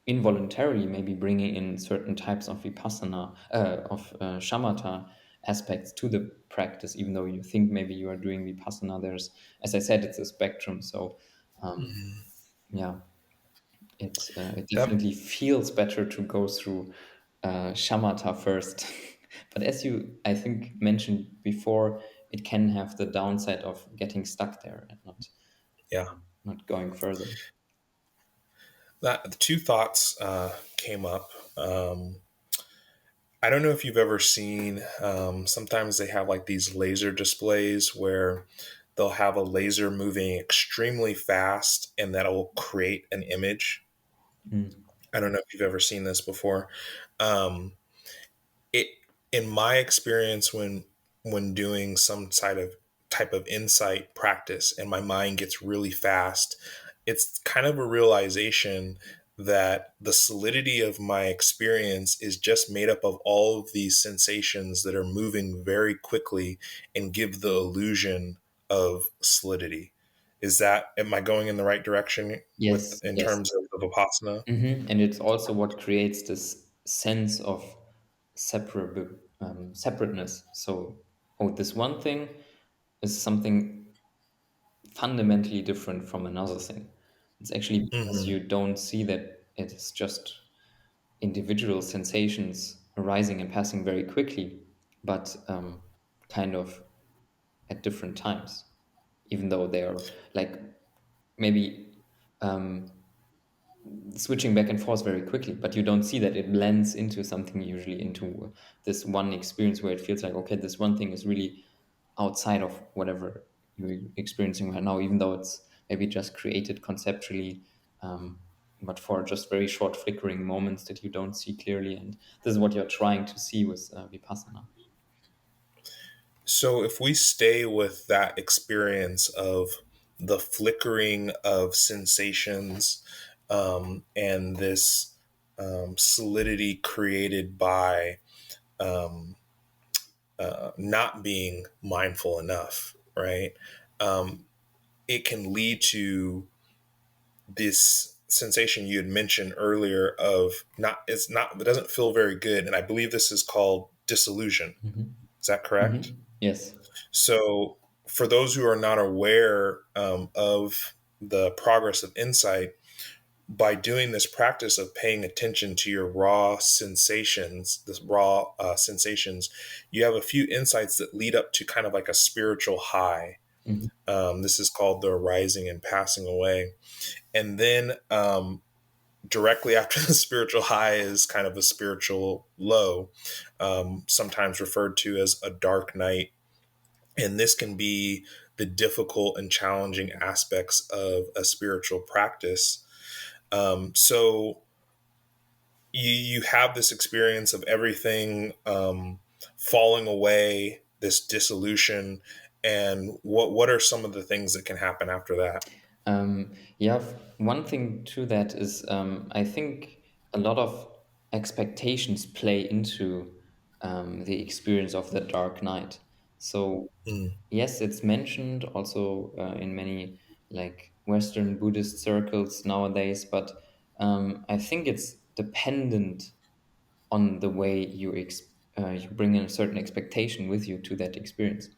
involuntarily maybe bringing in certain types of vipassana, of shamatha aspects to the practice, even though you think maybe you are doing vipassana. There's, as I said, it's a spectrum. So, um, yeah, it That definitely feels better to go through shamatha first. But as you, I think, mentioned before, it can have the downside of getting stuck there and yeah. not going further. That the two thoughts came up. I don't know if you've ever seen. Sometimes they have like these laser displays where they'll have a laser moving extremely fast, and that'll create an image. Mm. I don't know if you've ever seen this before. Um, it in my experience when doing some type of insight practice and my mind gets really fast, it's kind of a realization that the solidity of my experience is just made up of all of these sensations that are moving very quickly and give the illusion of solidity. Is that, am I going in the right direction with Yes, in yes. terms of the Vipassana? And it's also what creates this sense of separateness. So, oh, this one thing is something fundamentally different from another thing. It's actually because Hmm. you don't see that it is just individual sensations arising and passing very quickly, but kind of at different times, even though they are like maybe. Um, switching back and forth very quickly, but you don't see that it blends into something, usually into this one experience where it feels like, okay, this one thing is really outside of whatever you're experiencing right now, even though it's maybe just created conceptually, um, but for just very short flickering moments that you don't see clearly. And this is what you're trying to see with Vipassana. So if we stay with that experience of the flickering of sensations, and this solidity created by um, not being mindful enough, right? Um, it can lead to this sensation you had mentioned earlier of it doesn't feel very good, and I believe this is called disillusion. Hmm. Is that correct? Hmm. Yes. So, for those who are not aware of the progress of insight, by doing this practice of paying attention to your raw sensations, you have a few insights that lead up to kind of like a spiritual high. Hmm. This is called the arising and passing away. And then directly after the spiritual high is kind of a spiritual low, sometimes referred to as a dark night. And this can be the difficult and challenging aspects of a spiritual practice. So you have this experience of everything falling away, this dissolution, and what are some of the things that can happen after that? Yeah, one thing to that is, I think a lot of expectations play into the experience of the Dark Knight. So Mm, yes, it's mentioned also in many like Western Buddhist circles nowadays, but I think it's dependent on the way you bring in a certain expectation with you to that experience.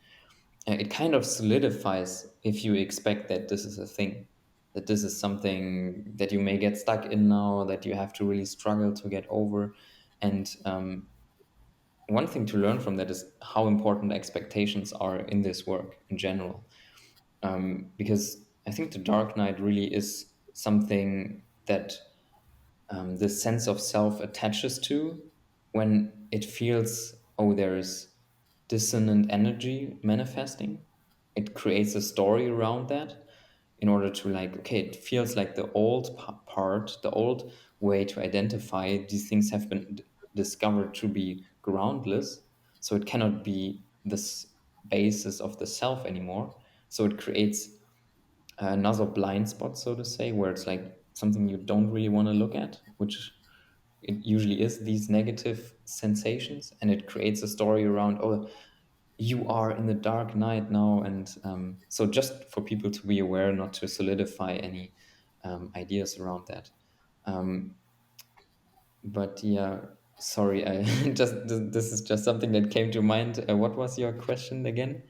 It kind of solidifies if you expect that this is a thing, that this is something that you may get stuck in now, that you have to really struggle to get over. And one thing to learn from that is how important expectations are in this work in general. Because I think the Dark Knight really is something that the sense of self attaches to when it feels, oh, there is dissonant energy manifesting. It creates a story around that in order to, like, okay, it feels like the old part, the old way to identify these things have been discovered to be groundless. So it cannot be this basis of the self anymore. So it creates another blind spot, so to say, where it's like something you don't really want to look at, which it usually is these negative sensations, and it creates a story around, oh, you are in the dark night now. And so just for people to be aware, not to solidify any ideas around that. um, but yeah, sorry, I just this is just something that came to mind. What was your question again?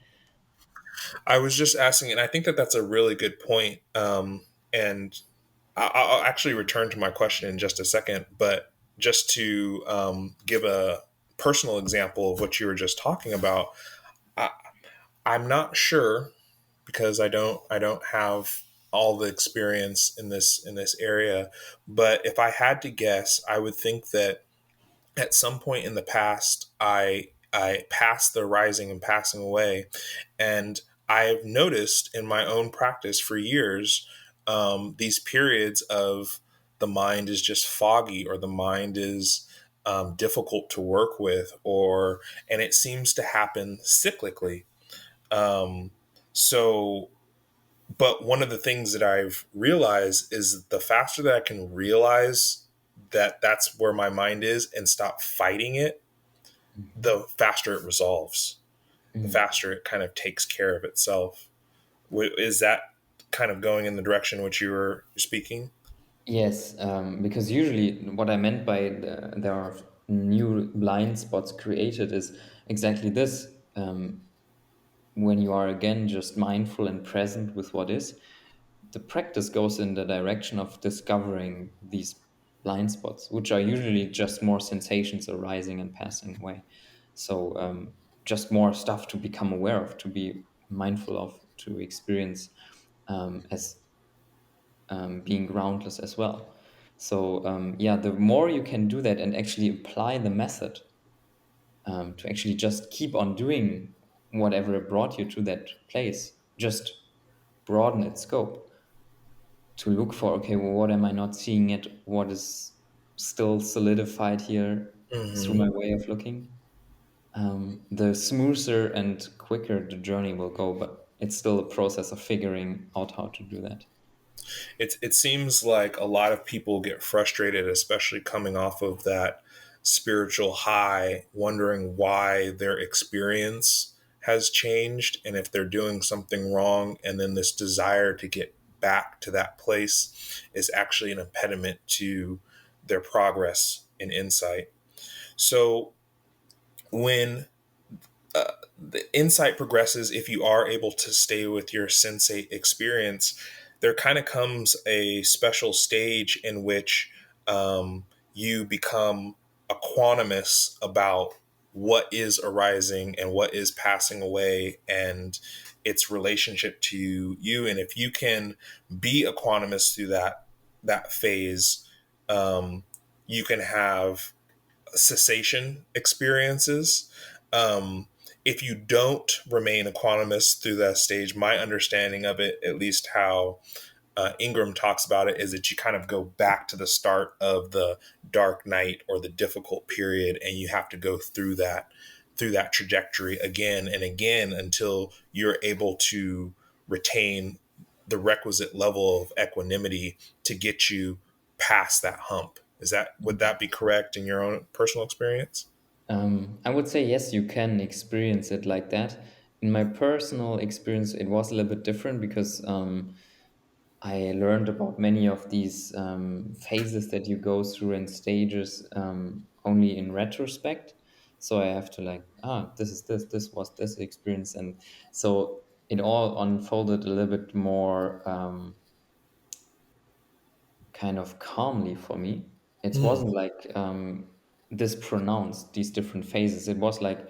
I was just asking, and I think that that's a really good point. And I'll actually return to my question in just a second, but just to give a personal example of what you were just talking about, I, I'm not sure because I don't have all the experience in this area, but if I had to guess, I would think that at some point in the past, I passed the rising and passing away, and I've noticed in my own practice for years these periods of the mind is just foggy, or the mind is difficult to work with, or and it seems to happen cyclically. Um, so but one of the things that I've realized is the faster that I can realize that that's where my mind is and stop fighting it, Mhm. the faster it resolves, the Mm. faster it kind of takes care of itself. Is that kind of going in the direction which you were speaking? Yes, because usually what I meant by there are new blind spots created is exactly this. When you are again just mindful and present with what is, the practice goes in the direction of discovering these blind spots, which are usually just more sensations arising and passing away. So just more stuff to become aware of, to be mindful of, to experience as being groundless as well. So yeah, the more you can do that and actually apply the method, to actually just keep on doing whatever brought you to that place, just broaden its scope to look for, okay, well, what am I not seeing yet? What is still solidified here through Hmm. my way of looking? The smoother and quicker the journey will go, but it's still a process of figuring out how to do that. It seems like a lot of people get frustrated, especially coming off of that spiritual high, wondering why their experience has changed and if they're doing something wrong. And then this desire to get back to that place is actually an impediment to their progress and insight. So when the insight progresses, if you are able to stay with your sensate experience, there kind of comes a special stage in which you become equanimous about what is arising and what is passing away and its relationship to you. And if you can be equanimous through that phase, you can have cessation experiences. Um, if you don't remain equanimous through that stage, my understanding of it, at least how Ingram talks about it, is that you kind of go back to the start of the dark night or the difficult period, and you have to go through that trajectory again and again until you're able to retain the requisite level of equanimity to get you past that hump. Would that be correct in your own personal experience? I would say yes, you can experience it like that. In my personal experience, it was a little bit different because I learned about many of these phases that you go through in stages only in retrospect. So I have to like, this is this was this experience, and so it all unfolded a little bit more. Kind of calmly for me. It Mm. wasn't like this pronounced, these different phases. It was like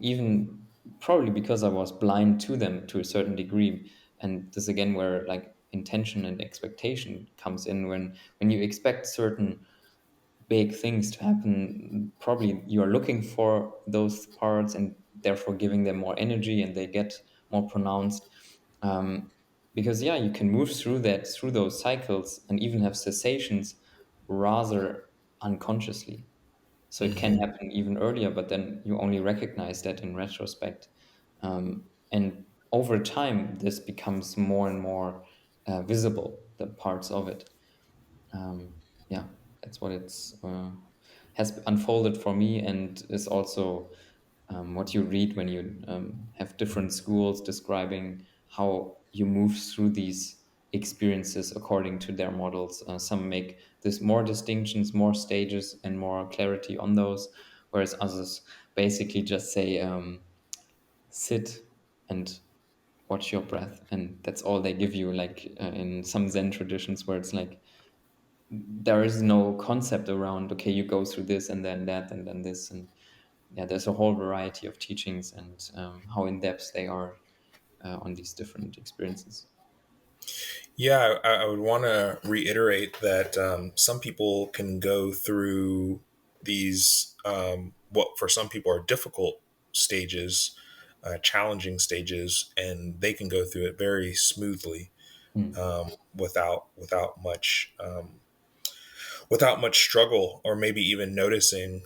even probably because I was blind to them to a certain degree. And this again where like intention and expectation comes in when you expect certain big things to happen, probably you're looking for those parts and therefore giving them more energy and they get more pronounced. Um, because yeah, you can move through that through those cycles and even have cessations rather unconsciously. So it can Hmm. happen even earlier, but then you only recognize that in retrospect. And over time, this becomes more and more visible, the parts of it. um, yeah, that's what it's has unfolded for me, and is also what you read when you have different schools describing how you move through these experiences according to their models. Some make this more distinctions, more stages, and more clarity on those, whereas others basically just say sit and watch your breath, and that's all they give you. Like in some Zen traditions, where it's like there is no concept around, okay, you go through this and then that and then this, and yeah, there's a whole variety of teachings and how in depth they are on these different experiences. Yeah, I would want to reiterate that some people can go through these, what for some people are difficult stages, challenging stages, and they can go through it very smoothly, Mm. without much struggle or maybe even noticing.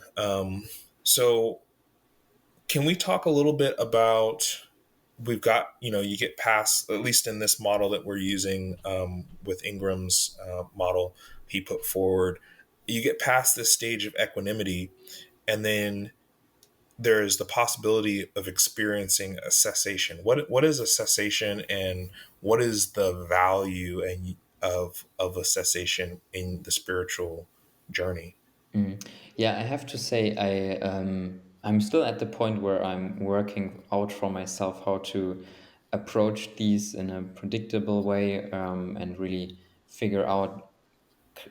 So, can we talk a little bit about? We've got, you get past, at least in this model that we're using with Ingram's model he put forward, you get past this stage of equanimity, and then there's the possibility of experiencing a cessation. What is a cessation, and what is the value of a cessation in the spiritual journey? Mm. Yeah, I have to say I'm still at the point where I'm working out for myself how to approach these in a predictable way, and really figure out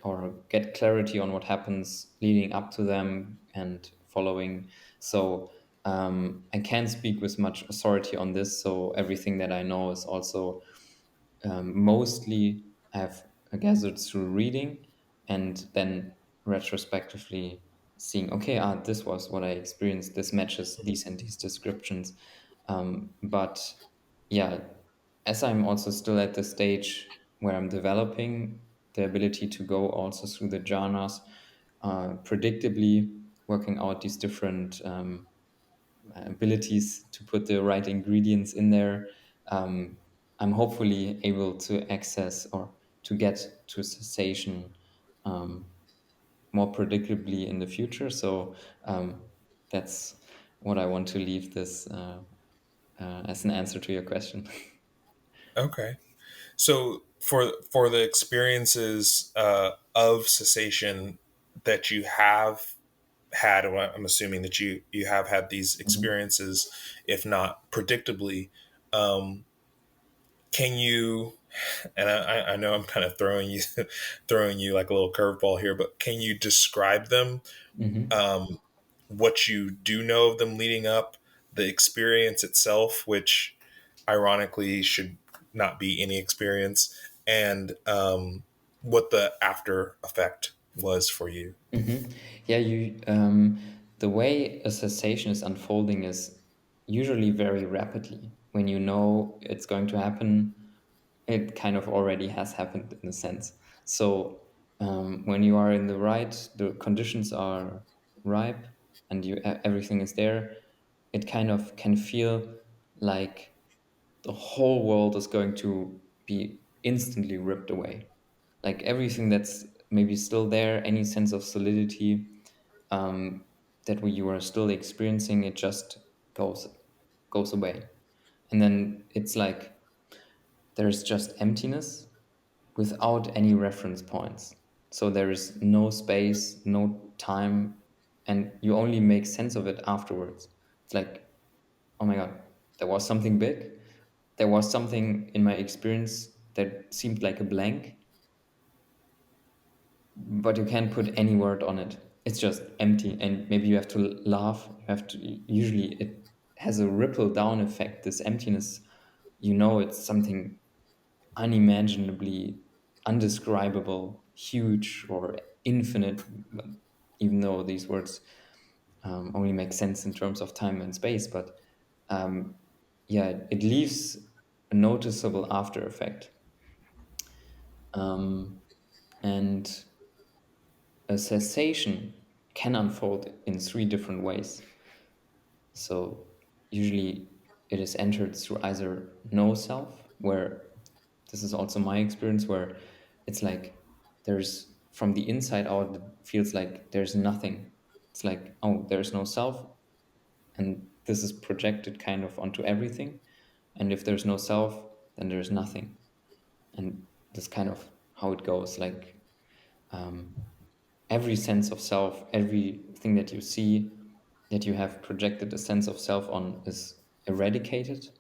or get clarity on what happens leading up to them and following. So I can't speak with much authority on this. So everything that I know is also mostly I've gathered through reading. and then retrospectively seeing, okay, this was what I experienced. This matches these and these descriptions. But yeah, as I'm also still at the stage where I'm developing the ability to go also through the jhanas, predictably working out these different abilities to put the right ingredients in there, um, I'm hopefully able to access or to get to cessation um, more predictably in the future. So that's what I want to leave this as an answer to your question. Okay. So for the experiences of cessation that you have had, well, I'm assuming that you have had these Mhm. experiences, if not predictably. Um, can you? And I know I'm kind of throwing you throwing you like a little curveball here, but can you describe them? Mhm. Um, what you do know of them leading up, the experience itself, which ironically should not be any experience, and what the after effect was for you. Yeah, you the way a cessation is unfolding is usually very rapidly. When you know it's going to happen, it kind of already has happened in a sense. So when you are in the right, the conditions are ripe, and everything is there, it kind of can feel like the whole world is going to be instantly ripped away. Like everything that's maybe still there, any sense of solidity that you are still experiencing, it just goes goes away. And then it's like there's just emptiness without any reference points. So there is no space, no time, and you only make sense of it afterwards. It's like, oh my God, there was something big. There was something in my experience that seemed like a blank, but you can't put any word on it. It's just empty. And maybe you have to laugh. You have to, usually, it has a ripple down effect, this emptiness. You know, it's something unimaginably undescribable, huge, or infinite, even though these words only make sense in terms of time and space. But um, yeah, it leaves a noticeable after effect. Um, and a cessation can unfold in three different ways. So usually it is entered through either no self, where this is also my experience, where it's like there's from the inside out, it feels like there's nothing. It's like, oh, there's no self, and this is projected kind of onto everything. And if there's no self, then there's nothing. And that's kind of how it goes. Like um, every sense of self, everything that you see, that you have projected a sense of self on, is eradicated.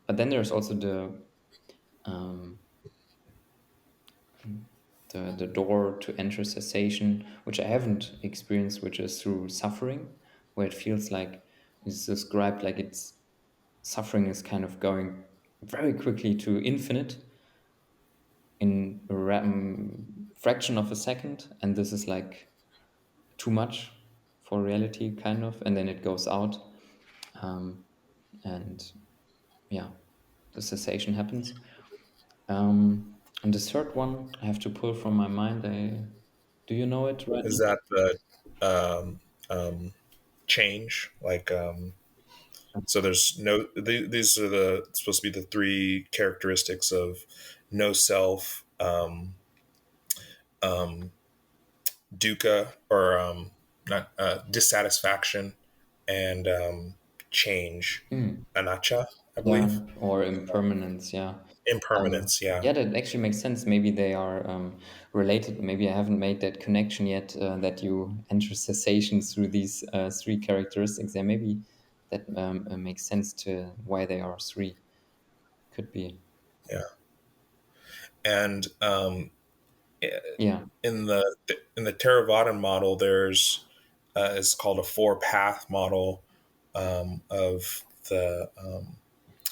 But then there's also um, the door to enter cessation, which I haven't experienced, which is through suffering, where it feels like it's described like it's suffering is kind of going very quickly to infinite in a fraction of a second, and this is like too much for reality, kind of, and then it goes out, um, and yeah, the cessation happens. And the third one I have to pull from my mind. Do you know it right Is now? that the um, um, change? Like, so there's no, these are the supposed to be the three characteristics of no self, um, dukkha, or not dissatisfaction, and change, Hmm. anatta, I Yeah, believe. or impermanence. Yeah. Impermanence, yeah. Yeah, that actually makes sense. Maybe they are related. Maybe I haven't made that connection yet. That you enter cessation through these three characteristics. There, maybe that makes sense to why they are three. Could be. Yeah. And Yeah. in the Theravada model, there's it's called a four path model of the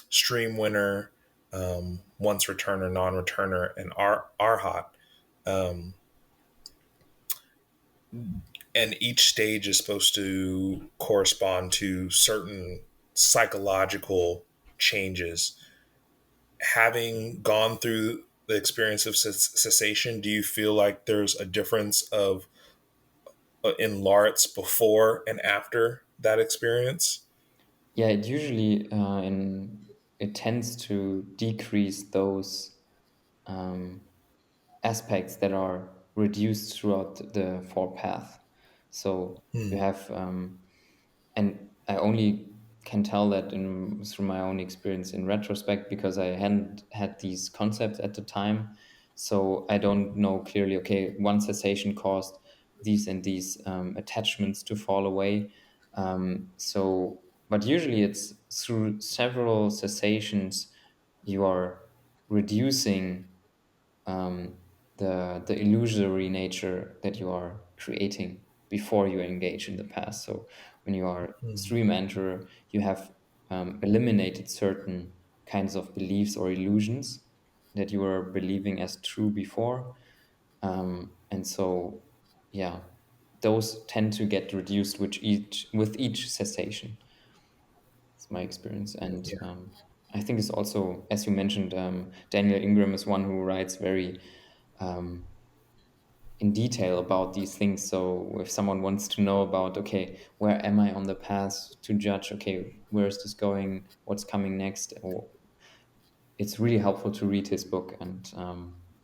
stream winner, once returner, non returner, and arhat. and each stage is supposed to correspond to certain psychological changes. Having gone through the experience of cessation, do you feel like there's a difference of in Laritz before and after that experience? Yeah, it usually it tends to decrease those um, aspects that are reduced throughout the four path. So you Hmm. have, and I only can tell that through my own experience in retrospect because I hadn't had these concepts at the time. So I don't know clearly, okay, one cessation caused these and these attachments to fall away. But usually it's through several cessations you are reducing um, the illusory nature that you are creating before you engage in the past. So when you are Hmm. stream enterer, you have eliminated certain kinds of beliefs or illusions that you were believing as true before, and so yeah, those tend to get reduced with each cessation. It's my experience, and Yeah. I think it's also, as you mentioned, Daniel Ingram is one who writes very um, in detail about these things. So if someone wants to know about, okay, where am I on the path to judge? Okay, where is this going? What's coming next? Or it's really helpful to read his book and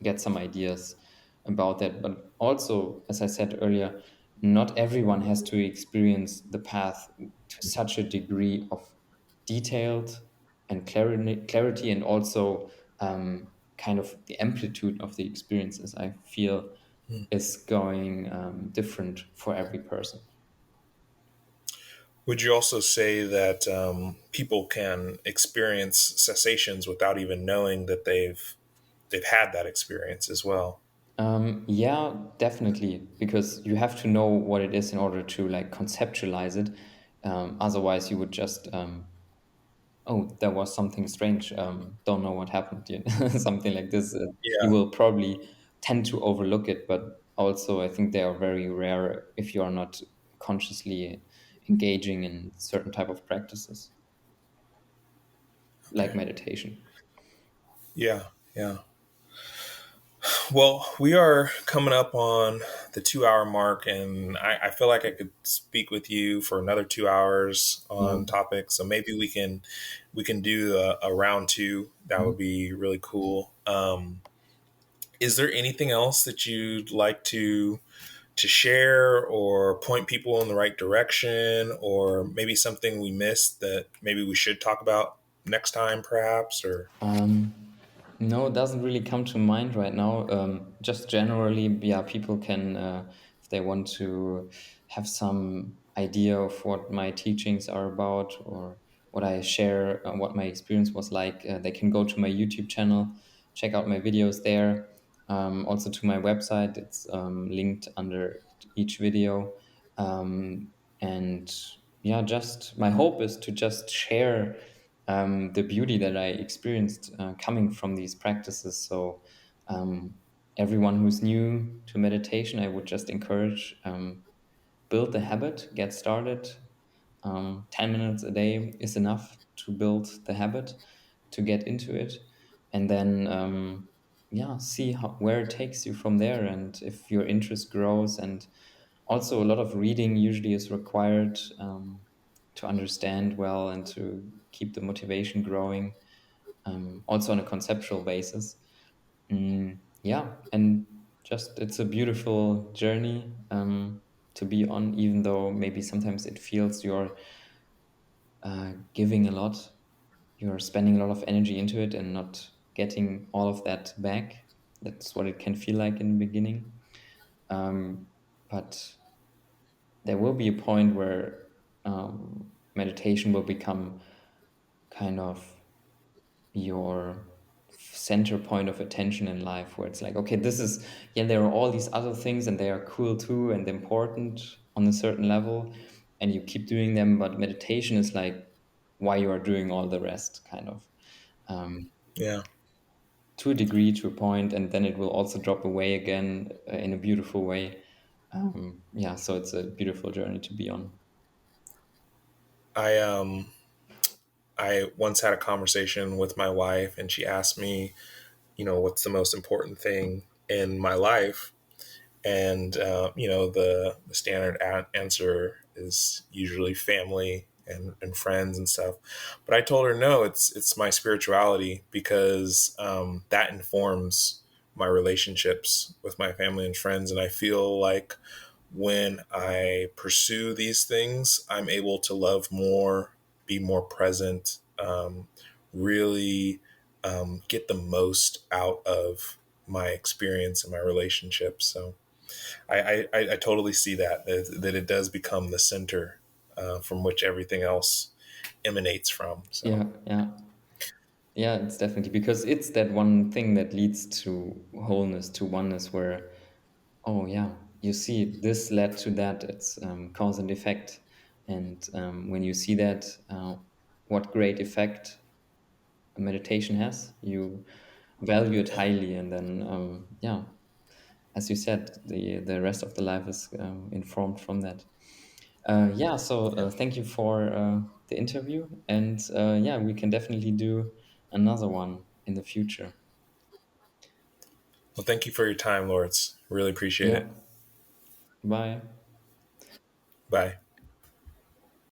get some ideas about that. But also, as I said earlier, not everyone has to experience the path to such a degree of detailed and clarity, and also kind of the amplitude of the experiences. I feel Hmm. is going different for every person. Would you also say that people can experience cessations without even knowing that they've had that experience as well? Yeah, definitely, because you have to know what it is in order to like conceptualize it. Otherwise, you would just, oh, there was something strange. Don't know what happened. Something like this. You Yeah. will probably tend to overlook it, but also I think they are very rare if you are not consciously engaging in certain type of practices like Okay. meditation. Yeah. Yeah. Well, we are coming up on the 2 hour mark, and I feel like I could speak with you for another 2 hours Yeah. on topics. So maybe we can do a round two. That would be really cool. Is there anything else that you'd like to share or point people in the right direction, or maybe something we missed that maybe we should talk about next time, perhaps? Or No, it doesn't really come to mind right now. Just generally, yeah, people can, if they want to have some idea of what my teachings are about or what I share, what my experience was like, they can go to my YouTube channel, check out my videos there. Also to my website, it's linked under each video. Um, and yeah, just my hope is to just share the beauty that I experienced coming from these practices. So, um, everyone who's new to meditation, I would just encourage, build the habit, get started. 10 minutes a day is enough to build the habit, to get into it. And then, yeah, see where it takes you from there. And if your interest grows, and also a lot of reading usually is required to understand well and to keep the motivation growing, also on a conceptual basis. Yeah, and just it's a beautiful journey to be on, even though maybe sometimes it feels you're giving a lot, you're spending a lot of energy into it and not getting all of that back. That's what it can feel like in the beginning. But there will be a point where meditation will become kind of your center point of attention in life, where it's like, okay, this is, yeah, there are all these other things and they are cool too and important on a certain level, and you keep doing them, but meditation is like why you are doing all the rest, kind of, um, yeah, to a degree, to a point, and then it will also drop away again in a beautiful way. Yeah, so it's a beautiful journey to be on. I I once had a conversation with my wife, and she asked me, what's the most important thing in my life? And the standard answer is usually family and friends and stuff. But I told her no, it's my spirituality, because that informs my relationships with my family and friends. And I feel like when I pursue these things, I'm able to love more, be more present, really get the most out of my experience and my relationships. So I totally see that it does become the center from which everything else emanates from. So Yeah, yeah. Yeah, it's definitely because it's that one thing that leads to wholeness, to oneness, where, oh, yeah, you see, this led to that. It's cause and effect. And when you see that, what great effect a meditation has, you value it yeah, highly. And then, yeah, as you said, the rest of the life is informed from that. Yeah, so yeah. thank you for the interview. And yeah, we can definitely do another one in the future. Well, thank you for your time, Lawrence. Really appreciate Yeah. it. Bye. Bye.